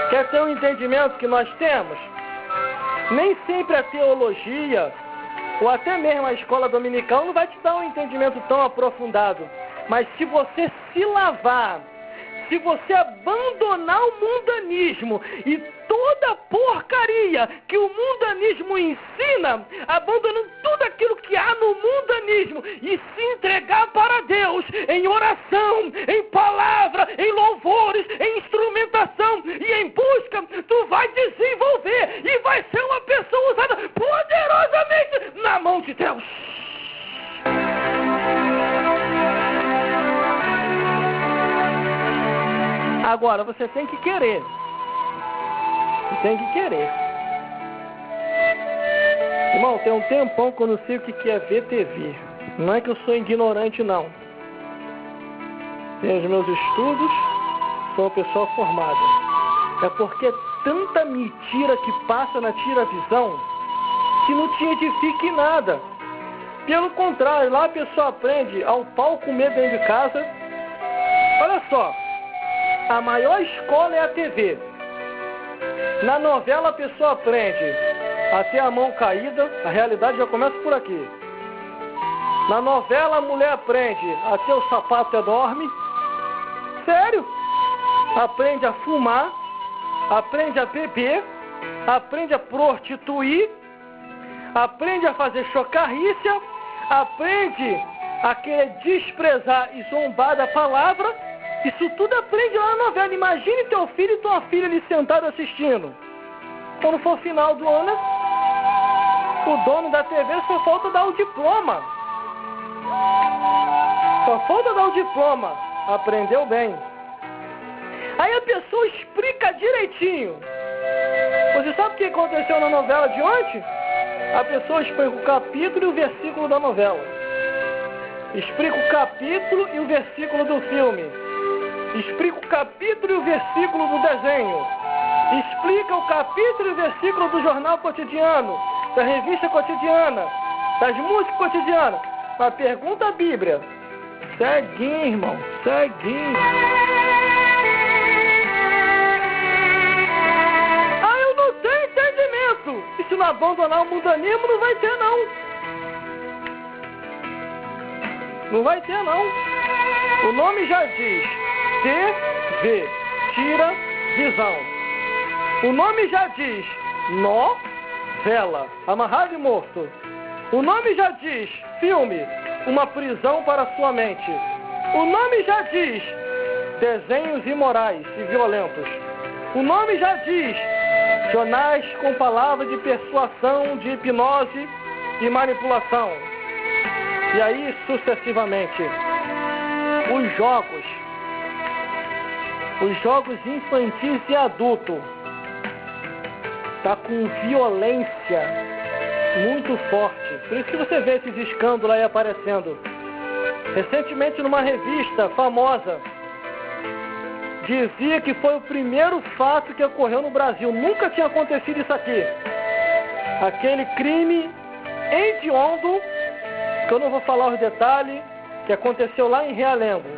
[SPEAKER 2] Quer ter um entendimento que nós temos? Nem sempre a teologia, ou até mesmo a escola dominical, não vai te dar um entendimento tão aprofundado. Mas se você se lavar, se você abandonar o mundanismo e toda a porcaria que o mundanismo ensina, abandonando tudo aquilo que há no mundanismo e se entregar para Deus em oração, em palavra, em louvores, em instrumentação e em busca, tu vai desenvolver e vai ser uma pessoa usada poderosamente na mão de Deus. Agora, você tem que querer. Você tem que querer. Irmão, tem um tempão que eu não sei o que é ver TV. Não é que eu sou ignorante, não. Tenho os meus estudos, sou uma pessoa formada. É porque é tanta mentira que passa na tira-visão que não te edifica em nada. Pelo contrário, lá a pessoa aprende ao pau comer dentro de casa. Olha só. A maior escola é a TV. Na novela a pessoa aprende a ter a mão caída, a realidade já começa por aqui. Na novela a mulher aprende a ter o sapato enorme. Sério? Aprende a fumar, aprende a beber, aprende a prostituir, aprende a fazer chocarrícia, aprende a querer desprezar e zombar da palavra. Isso tudo aprende lá na novela. Imagine teu filho e tua filha ali sentado assistindo. Quando for final do ano, o dono da TV só falta dar o diploma. Só falta dar o diploma. Aprendeu bem. Aí a pessoa explica direitinho. Você sabe o que aconteceu na novela de ontem? A pessoa explica o capítulo e o versículo da novela. Explica o capítulo e o versículo do filme. Explica o capítulo e o versículo do desenho. Explica o capítulo e o versículo do jornal cotidiano, da revista cotidiana, das músicas cotidianas. Mas pergunta a Bíblia. Ceguinho, irmão. Ceguinho. Ah, eu não tenho entendimento. E se não abandonar o mundanismo, não vai ter, não. Não vai ter, não. O nome já diz. TV, tira, visão. O nome já diz novela, amarrado e morto. O nome já diz filme, uma prisão para sua mente. O nome já diz desenhos imorais e violentos. O nome já diz jornais com palavras de persuasão, de hipnose e manipulação. E aí sucessivamente. Os jogos infantis e adultos tá com violência muito forte. Por isso que você vê esses escândalos aí aparecendo. Recentemente numa revista famosa dizia que foi o primeiro fato que ocorreu no Brasil. Nunca tinha acontecido isso aqui. Aquele crime hediondo, que eu não vou falar os detalhes, que aconteceu lá em Realengo.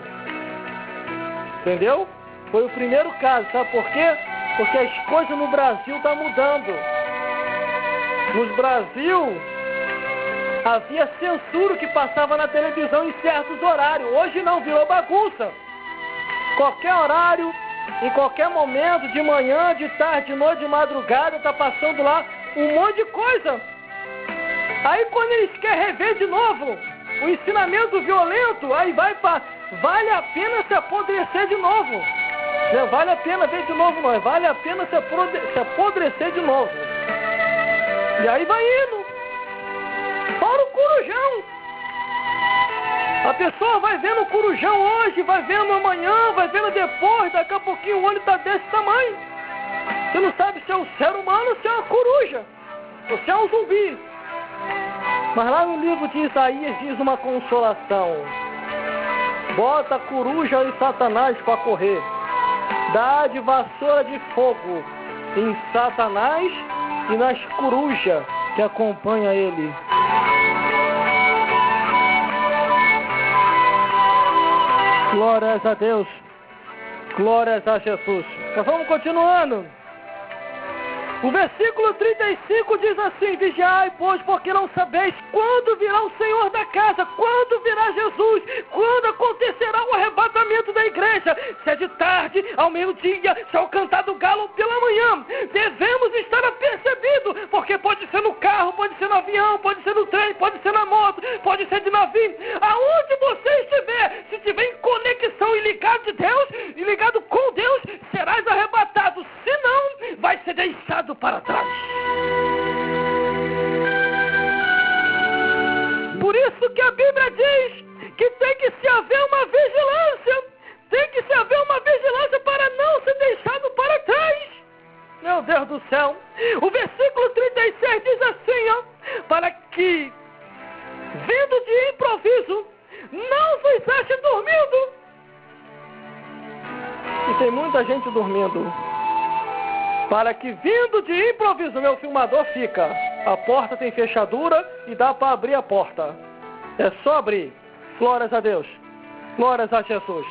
[SPEAKER 2] Entendeu? Foi o primeiro caso, sabe por quê? Porque as coisas no Brasil estão mudando. No Brasil, havia censura que passava na televisão em certos horários. Hoje não, virou bagunça. Qualquer horário, em qualquer momento, de manhã, de tarde, de noite, de madrugada, está passando lá um monte de coisa. Aí quando eles querem rever de novo o ensinamento violento, aí vale a pena se apodrecer de novo. Não vale a pena ver de novo, não. Vale a pena se apodrecer de novo. E aí vai indo. Fora o corujão. A pessoa vai vendo o corujão hoje, vai vendo amanhã, vai vendo depois, daqui a pouquinho o olho está desse tamanho. Você não sabe se é um ser humano ou se é uma coruja, ou se é um zumbi. Mas lá no livro de Isaías diz uma consolação. Bota a coruja e Satanás para correr. Dá de vassoura de fogo em Satanás e nas corujas que acompanham ele. Glórias a Deus. Glórias a Jesus. Nós vamos continuando. O versículo 35 diz assim: vigiai, pois, porque não sabeis quando virá o Senhor da casa, quando virá Jesus, quando acontecerá o arrebatamento da igreja, se é de tarde, ao meio-dia, se é o cantar do galo pela manhã. pode ser de navio, aonde você estiver, se estiver em conexão e ligado de Deus, e ligado com Deus, serás arrebatado, senão vai ser deixado para trás. Por isso que a Bíblia diz que tem que se haver uma vigilância, para não ser deixado para trás. Meu Deus do céu, o versículo 36 diz assim, ó, para que, vindo de improviso, não vos ache dormindo. E tem muita gente dormindo. Para que, vindo de improviso, meu filmador fica, a porta tem fechadura e dá para abrir a porta. É só abrir. Glórias a Deus. Glórias a Jesus.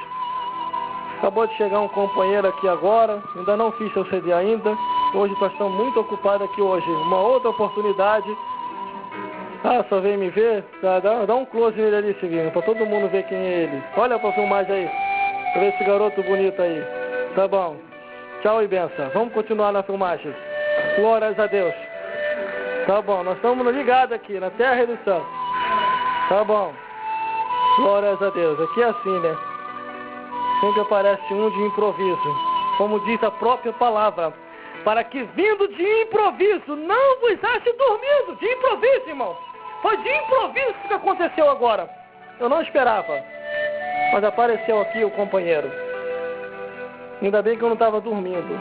[SPEAKER 2] Acabou de chegar um companheiro aqui agora, ainda não fiz seu CD ainda. Hoje nós estamos muito ocupados aqui hoje. Uma outra oportunidade. Só vem me ver? Dá um close nele ali, Silvinho, para todo mundo ver quem é ele. Olha para a filmagem aí. Pra ver esse garoto bonito aí. Tá bom. Tchau e benção. Vamos continuar na filmagem. Glórias a Deus. Tá bom, nós estamos ligados aqui, na terra e no céu. Tá bom. Glórias a Deus. Aqui é assim, né? Sempre aparece um de improviso. Como diz a própria palavra. Para que, vindo de improviso, não vos ache dormindo. De improviso, irmão. Foi de improviso que aconteceu agora. Eu não esperava. Mas apareceu aqui o companheiro. Ainda bem que eu não estava dormindo.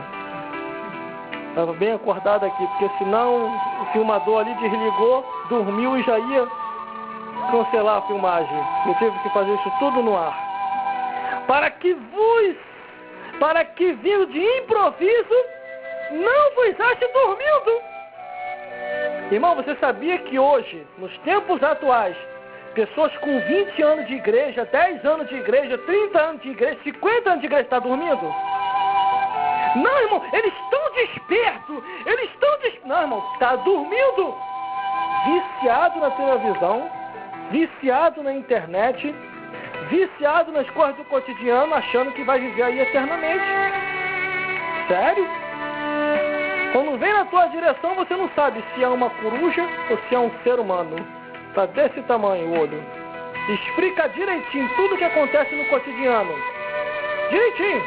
[SPEAKER 2] Estava bem acordado aqui, porque senão o filmador ali desligou, dormiu e já ia cancelar a filmagem. Eu tive que fazer isso tudo no ar. Para que vindo de improviso, não vos ache dormindo. Irmão, você sabia que hoje, nos tempos atuais, pessoas com 20 anos de igreja, 10 anos de igreja, 30 anos de igreja, 50 anos de igreja estão dormindo? Não, irmão, eles estão despertos. Não, irmão, está dormindo. Viciado na televisão, viciado na internet, viciado nas coisas do cotidiano, achando que vai viver aí eternamente. Sério? Quando vem na tua direção, você não sabe se é uma coruja ou se é um ser humano. Tá desse tamanho o olho. Explica direitinho tudo o que acontece no cotidiano. Direitinho.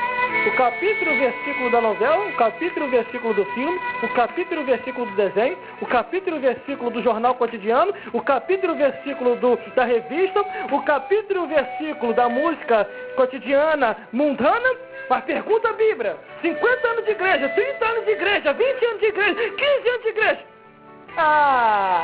[SPEAKER 2] O capítulo e o versículo da novela, o capítulo e o versículo do filme, o capítulo e o versículo do desenho, o capítulo e o versículo do jornal cotidiano, o capítulo e o versículo da revista, o capítulo e o versículo da música cotidiana mundana. Mas pergunta a Bíblia. 50 anos de igreja, 30 anos de igreja, 20 anos de igreja, 15 anos de igreja.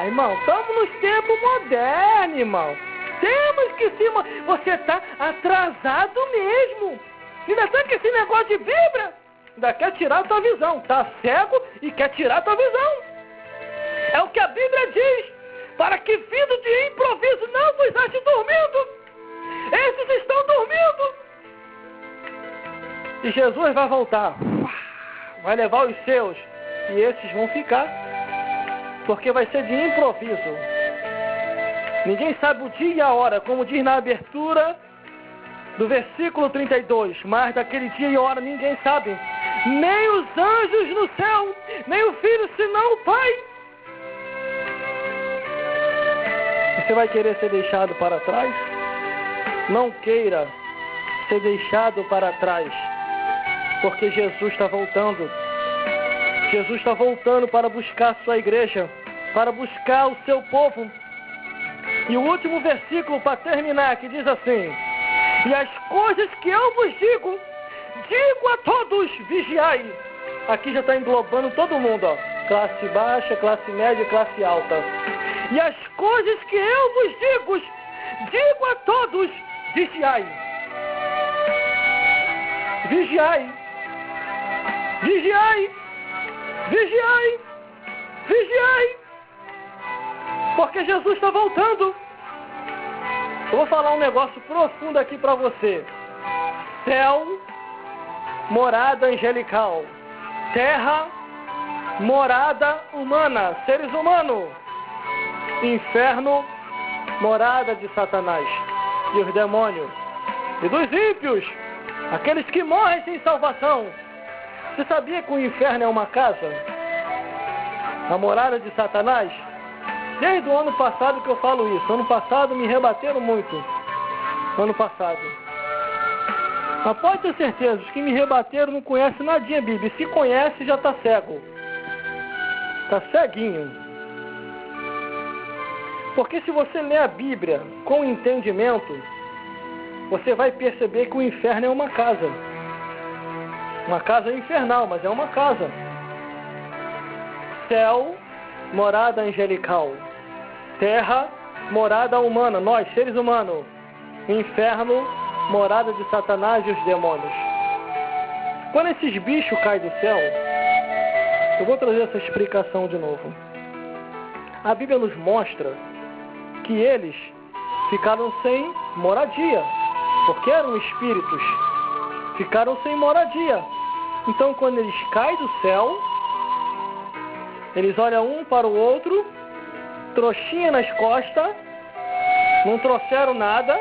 [SPEAKER 2] Irmão, estamos nos tempos modernos, irmão. Temos que se... Você está atrasado mesmo. Ainda está com esse negócio de Bíblia. Ainda quer tirar a tua visão. Está cego e quer tirar a tua visão. É o que a Bíblia diz. Para que, vindo de improviso, não vos ache dormindo. Esses estão dormindo. E Jesus vai voltar. Vai levar os seus. E esses vão ficar. Porque vai ser de improviso. Ninguém sabe o dia e a hora, como diz na abertura do versículo 32. Mas daquele dia e hora ninguém sabe. Nem os anjos no céu, nem o Filho, senão o Pai. Você vai querer ser deixado para trás? Não queira ser deixado para trás. Porque Jesus está voltando. Jesus está voltando para buscar a sua igreja, para buscar o seu povo. E o último versículo para terminar, que diz assim: e as coisas que eu vos digo a todos, vigiai. Aqui já está englobando todo mundo, ó. Classe baixa, classe média e classe alta. E as coisas que eu vos digo a todos, vigiai. Vigiai. Vigiai. Vigiai. Vigiai. Porque Jesus está voltando. Eu vou falar um negócio profundo aqui para você. Céu, morada angelical. Terra, morada humana, seres humanos. Inferno, morada de Satanás e os demônios. E dos ímpios, aqueles que morrem sem salvação. Você sabia que o inferno é uma casa? A morada de Satanás? Desde o ano passado que eu falo isso. Ano passado me rebateram muito. Ano passado. Mas pode ter certeza, os que me rebateram não conhecem nadinha a Bíblia. Se conhece, já está cego. Está ceguinho. Porque se você ler a Bíblia com entendimento, você vai perceber que o inferno é uma casa. Uma casa infernal, mas é uma casa. Céu, morada angelical. Terra, morada humana, nós, seres humanos. Inferno, morada de Satanás e os demônios. Quando esses bichos caem do céu, eu vou trazer essa explicação de novo. A Bíblia nos mostra que eles ficaram sem moradia, porque eram espíritos. Ficaram sem moradia. Então, quando eles caem do céu, eles olham um para o outro, trouxinha nas costas, não trouxeram nada,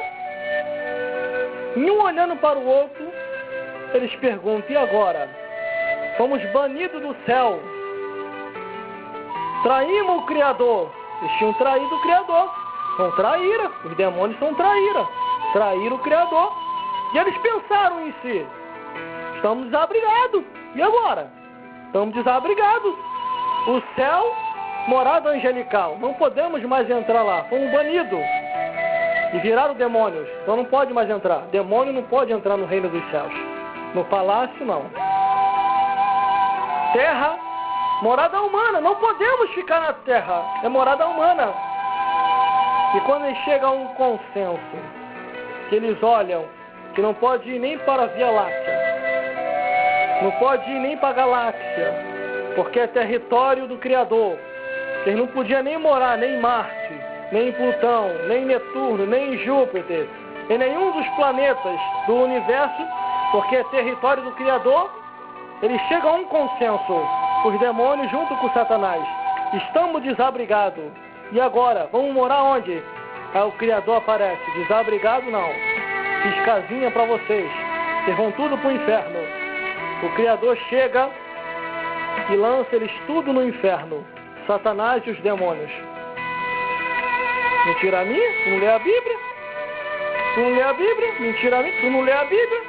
[SPEAKER 2] e um olhando para o outro, eles perguntam, e agora? Fomos banidos do céu. Traímos o Criador. Eles tinham traído o Criador. São traíra. Os demônios são traíra. Traíram o Criador. E eles pensaram em si. Estamos desabrigados. E agora? Estamos desabrigados. O céu, morada angelical. Não podemos mais entrar lá. Fomos banidos. E viraram demônios. Então não pode mais entrar. Demônio não pode entrar no reino dos céus. No palácio, não. Terra, morada humana. Não podemos ficar na terra. É morada humana. E quando eles chegam a um consenso, que eles olham que não pode ir nem para a Via Láctea, não pode ir nem para a galáxia, porque é território do Criador. Eles não podiam nem morar nem em Marte, nem em Plutão, nem em Netuno, nem em Júpiter, em nenhum dos planetas do universo, porque é território do Criador. Eles chegam a um consenso, os demônios junto com Satanás. Estamos desabrigados. E agora? Vamos morar onde? Aí o Criador aparece. Desabrigado não. Fiz casinha para vocês. Vocês vão tudo para o inferno. O Criador chega e lança eles tudo no inferno. Satanás e os demônios. Mentira a mim? Tu não lê a Bíblia? Tu não lê a Bíblia? Mentira a mim? Tu não lê a Bíblia?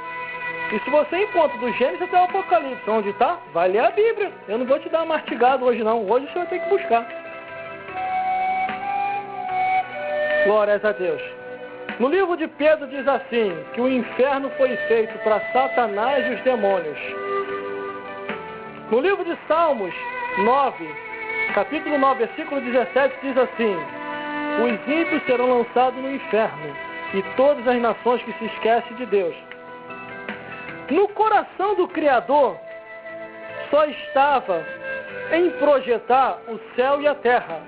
[SPEAKER 2] E se você encontra do Gênesis até o Apocalipse, onde está? Vai ler a Bíblia. Eu não vou te dar mastigado hoje não. Hoje você vai ter que buscar. Glórias a Deus. No livro de Pedro diz assim, que o inferno foi feito para Satanás e os demônios. No livro de Salmos 9, capítulo 9, versículo 17, diz assim, os ímpios serão lançados no inferno, e todas as nações que se esquecem de Deus. No coração do Criador, só estava em projetar o céu e a terra.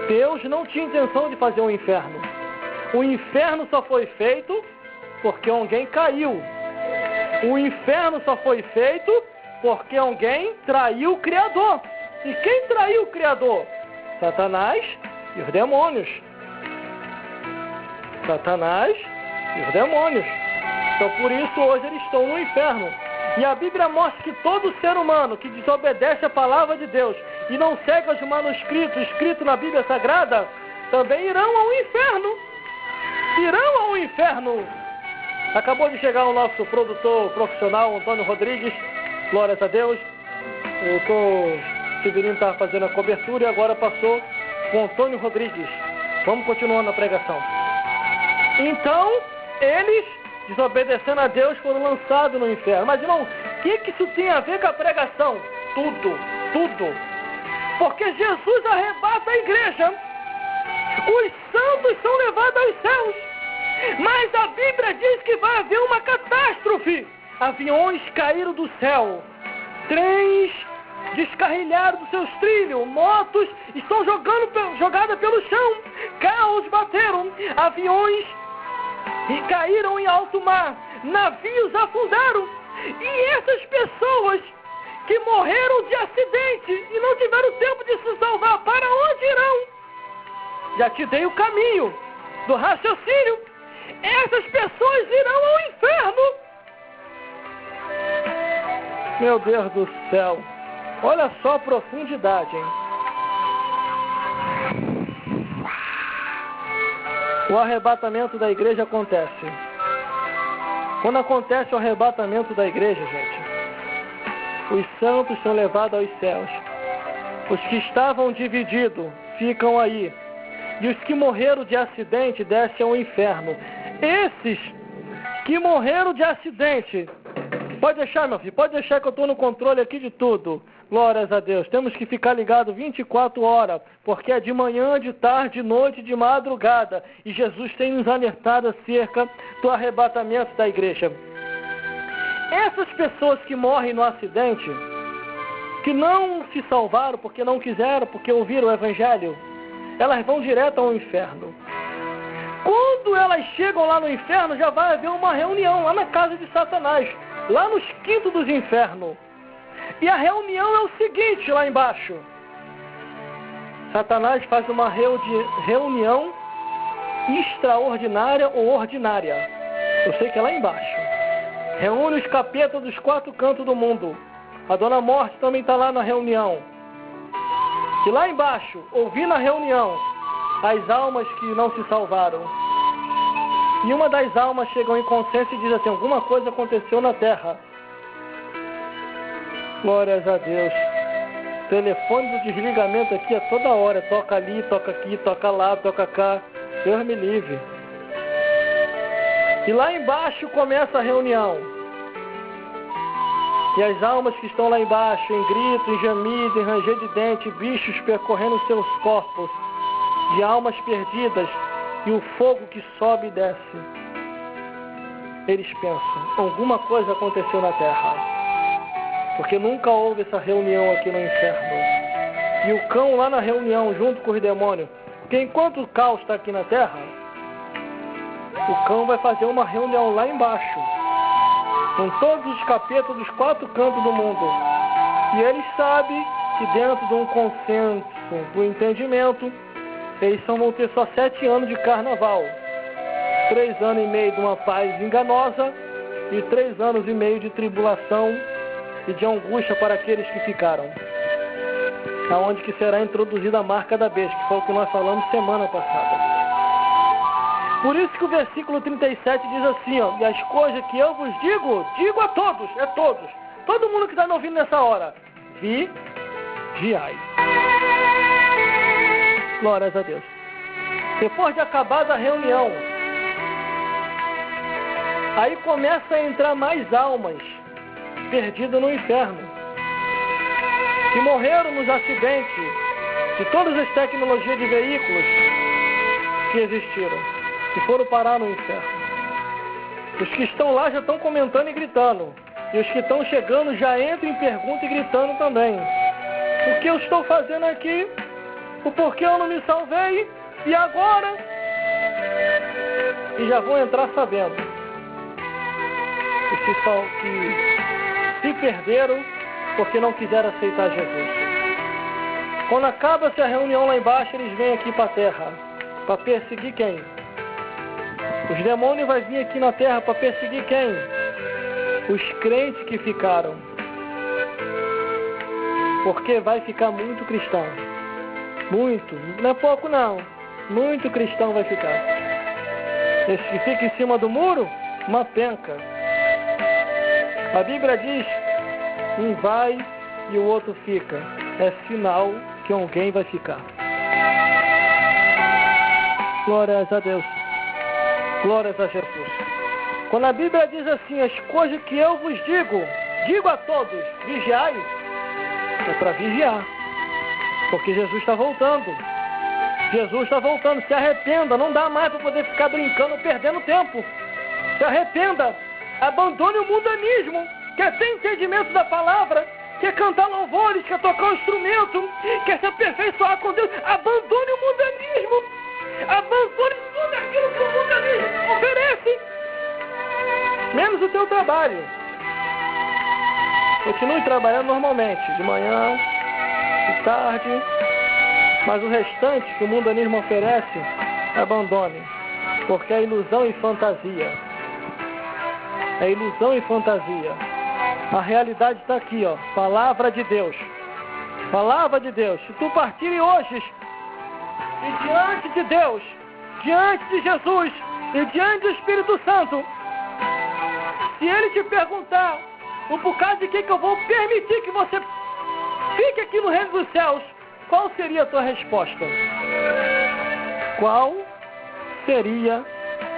[SPEAKER 2] Deus não tinha intenção de fazer um inferno. O inferno só foi feito porque alguém caiu. O inferno só foi feito porque alguém traiu o Criador. E quem traiu o Criador? Satanás e os demônios. Satanás e os demônios. Então por isso hoje eles estão no inferno. E a Bíblia mostra que todo ser humano que desobedece a palavra de Deus e não segue os manuscritos escritos na Bíblia Sagrada, também irão ao inferno. Irão ao inferno. Acabou de chegar o nosso produtor profissional, Antônio Rodrigues. Glórias a Deus. O Severino estava fazendo a cobertura e agora passou com Antônio Rodrigues. Vamos continuando a pregação. Então, eles, desobedecendo a Deus, foram lançados no inferno. Mas, irmão, o que isso tem a ver com a pregação? Tudo, tudo. Porque Jesus arrebata a igreja. Os santos são levados aos céus. Mas a Bíblia diz que vai haver uma catástrofe. Aviões caíram do céu. Trens descarrilharam dos seus trilhos. Motos estão jogadas pelo chão. Carros bateram. Aviões caíram em alto mar. Navios afundaram. E essas pessoas que morreram de acidente e não tiveram tempo de se salvar, para onde irão? Já te dei o caminho do raciocínio. Essas pessoas irão ao inferno. Meu Deus do céu. Olha só a profundidade, hein? o arrebatamento da igreja acontece. Quando acontece o arrebatamento da igreja, gente, os santos são levados aos céus. Os que estavam divididos ficam aí. E os que morreram de acidente descem ao inferno. Esses que morreram de acidente, pode deixar, meu filho, pode deixar que eu estou no controle aqui de tudo. Glórias a Deus. Temos que ficar ligado 24 horas, porque é de manhã, de tarde, de noite, de madrugada. E Jesus tem nos alertado acerca do arrebatamento da igreja. Essas pessoas que morrem no acidente, que não se salvaram porque não quiseram, porque ouviram o Evangelho, elas vão direto ao inferno. Quando elas chegam lá no inferno, já vai haver uma reunião lá na casa de Satanás, lá nos quintos dos infernos. E a reunião é o seguinte, lá embaixo. Satanás faz uma reunião extraordinária ou ordinária. Eu sei que é lá embaixo. Reúne os capetas dos 4 cantos do mundo. A Dona Morte também está lá na reunião. E lá embaixo, ouvi na reunião as almas que não se salvaram. E uma das almas chegam em consciência e diz assim: alguma coisa aconteceu na terra. Glórias a Deus. O telefone do desligamento aqui é toda hora. Toca ali, toca aqui, toca lá, toca cá. Deus me livre. E lá embaixo começa a reunião. E as almas que estão lá embaixo, em grito, em gemido, em ranger de dente, bichos percorrendo seus corpos, de almas perdidas, e o fogo que sobe e desce. Eles pensam: alguma coisa aconteceu na terra. Porque nunca houve essa reunião aqui no inferno. E o cão lá na reunião, junto com os demônios. Porque enquanto o caos está aqui na terra, o cão vai fazer uma reunião lá embaixo, com todos os capetas dos 4 cantos do mundo. E eles sabem que dentro de um consenso do entendimento, eles vão ter só 7 anos de carnaval. 3 anos e meio de uma paz enganosa e 3 anos e meio de tribulação e de angústia para aqueles que ficaram. Aonde que será introduzida a marca da besta, que foi o que nós falamos semana passada. Por isso que o versículo 37 diz assim, ó: e as coisas que eu vos digo, digo a todos, é todos. Todo mundo que está me ouvindo nessa hora, vigiai. Glórias a Deus. Depois de acabada a reunião, aí começa a entrar mais almas perdidas no inferno, que morreram nos acidentes de todas as tecnologias de veículos que existiram, que foram parar no inferno. Os que estão lá já estão comentando e gritando, e os que estão chegando já entram em pergunta e gritando também: o que eu estou fazendo aqui? O porquê eu não me salvei? E agora? E já vão entrar sabendo que se perderam porque não quiseram aceitar Jesus. Quando acaba-se a reunião lá embaixo, eles vêm aqui para a terra para perseguir quem? Os demônios vão vir aqui na terra para perseguir quem? Os crentes que ficaram. Porque vai ficar muito cristão. Muito. Não é pouco não. Muito cristão vai ficar. Esse que fica em cima do muro, uma penca. A Bíblia diz: um vai e o outro fica. É sinal que alguém vai ficar. Glórias a Deus. Glórias a Jesus. Quando a Bíblia diz assim: as coisas que eu vos digo a todos, vigiai, é para vigiar. Porque Jesus está voltando. Jesus está voltando. Se arrependa. Não dá mais para poder ficar brincando, perdendo tempo. Se arrependa. Abandone o mundanismo. Quer ter entendimento da palavra, quer cantar louvores, quer tocar um instrumento, quer se aperfeiçoar com Deus. Abandone o mundanismo. Abandone tudo aquilo que o mundanismo oferece. Menos o teu trabalho. Continue trabalhando normalmente, de manhã, de tarde, mas o restante que o mundanismo oferece, abandone, porque é ilusão e fantasia. É ilusão e fantasia. A realidade está aqui, ó. Palavra de Deus. Palavra de Deus. Se tu partir hoje e diante de Deus diante de Jesus e diante do Espírito Santo, se ele te perguntar o bocado de que eu vou permitir que você fique aqui no reino dos céus, qual seria a tua resposta? Qual seria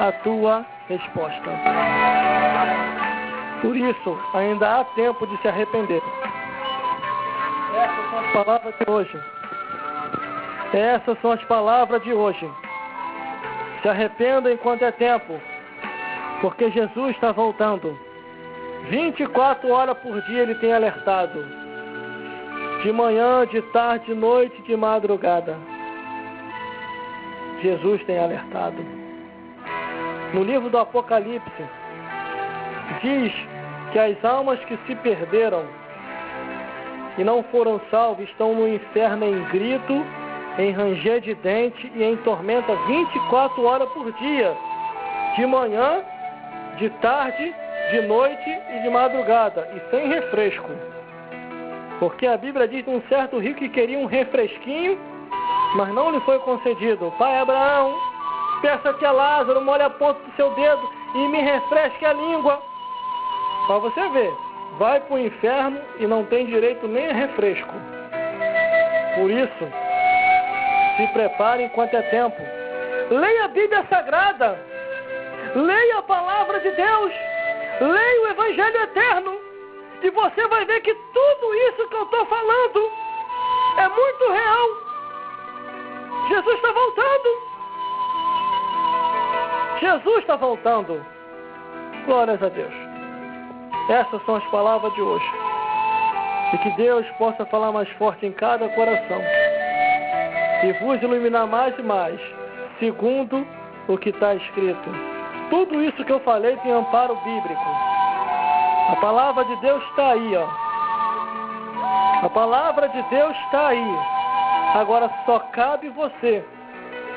[SPEAKER 2] a tua resposta? Por isso, ainda há tempo de se arrepender. Essas são as palavras de hoje. Essas são as palavras de hoje. Se arrependa enquanto é tempo, porque Jesus está voltando. 24 horas por dia ele tem alertado. De manhã, de tarde, de noite, de madrugada. Jesus tem alertado. No livro do Apocalipse, diz que as almas que se perderam e não foram salvos estão no inferno em grito, em ranger de dente e em tormenta 24 horas por dia, de manhã, de tarde, de noite e de madrugada, e sem refresco. Porque a Bíblia diz de um certo rico que queria um refresquinho, mas não lhe foi concedido. Pai Abraão, peça que a Lázaro molhe a ponta do seu dedo e me refresque a língua. Para você ver, vai para o inferno e não tem direito nem a refresco. Por isso, se prepare enquanto é tempo. Leia a Bíblia Sagrada. Leia a Palavra de Deus. Leia o Evangelho Eterno. E você vai ver que tudo isso que eu estou falando é muito real. Jesus está voltando. Jesus está voltando. Glórias a Deus. Essas são as palavras de hoje. E que Deus possa falar mais forte em cada coração. E vos iluminar mais e mais, segundo o que está escrito. Tudo isso que eu falei tem amparo bíblico. A palavra de Deus está aí, ó. A palavra de Deus está aí. Agora só cabe você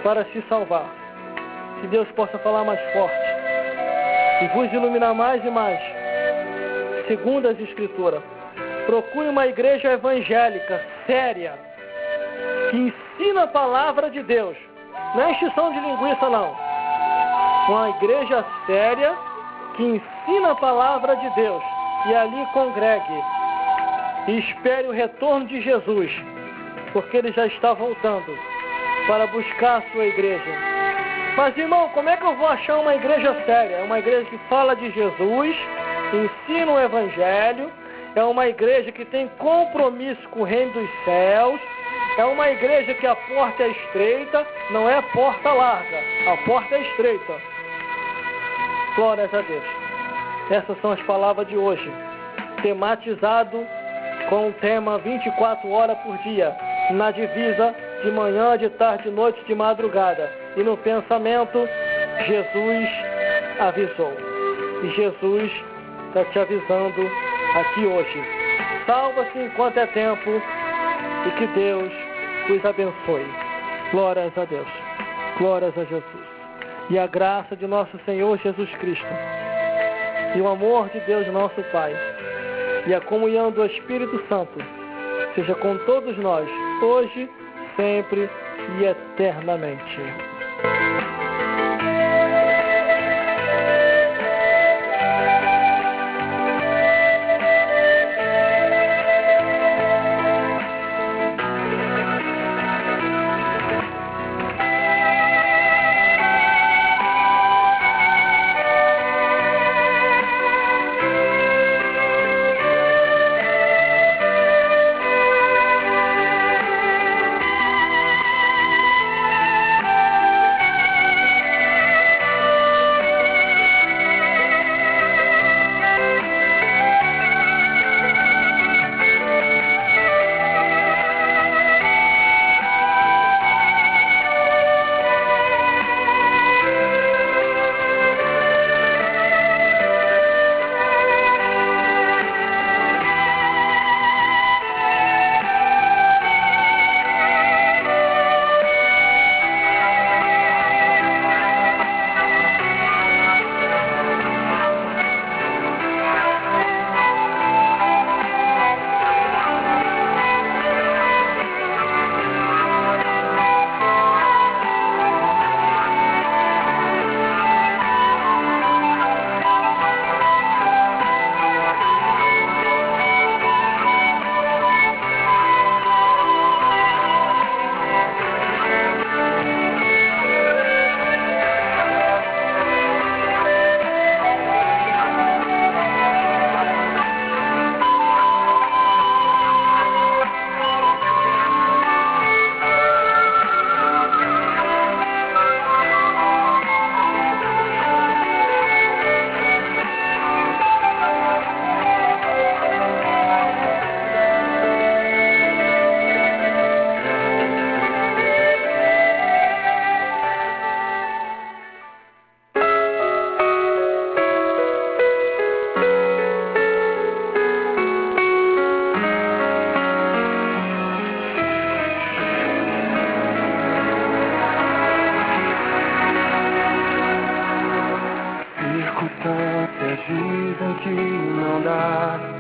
[SPEAKER 2] para se salvar. Que Deus possa falar mais forte e vos iluminar mais e mais, segundo as Escrituras. Procure uma igreja evangélica séria, que ensina a palavra de Deus. Não é extinção de linguiça, não. Uma igreja séria que ensina a palavra de Deus. E ali congregue. E espere o retorno de Jesus, porque ele já está voltando para buscar a sua igreja. Mas, irmão, como é que eu vou achar uma igreja séria? É uma igreja que fala de Jesus, ensina o Evangelho, é uma igreja que tem compromisso com o reino dos céus, é uma igreja que a porta é estreita, não é porta larga, a porta é estreita. Glórias a Deus. Essas são as palavras de hoje, tematizado com o tema 24 horas por dia, na divisa de manhã, de tarde, de noite, de madrugada. E no pensamento, Jesus avisou. E Jesus está te avisando aqui hoje. Salva-se enquanto é tempo e que Deus os abençoe. Glórias a Deus. Glórias a Jesus. E a graça de nosso Senhor Jesus Cristo, e o amor de Deus nosso Pai, e a comunhão do Espírito Santo, seja com todos nós, hoje, sempre e eternamente.
[SPEAKER 5] não dá.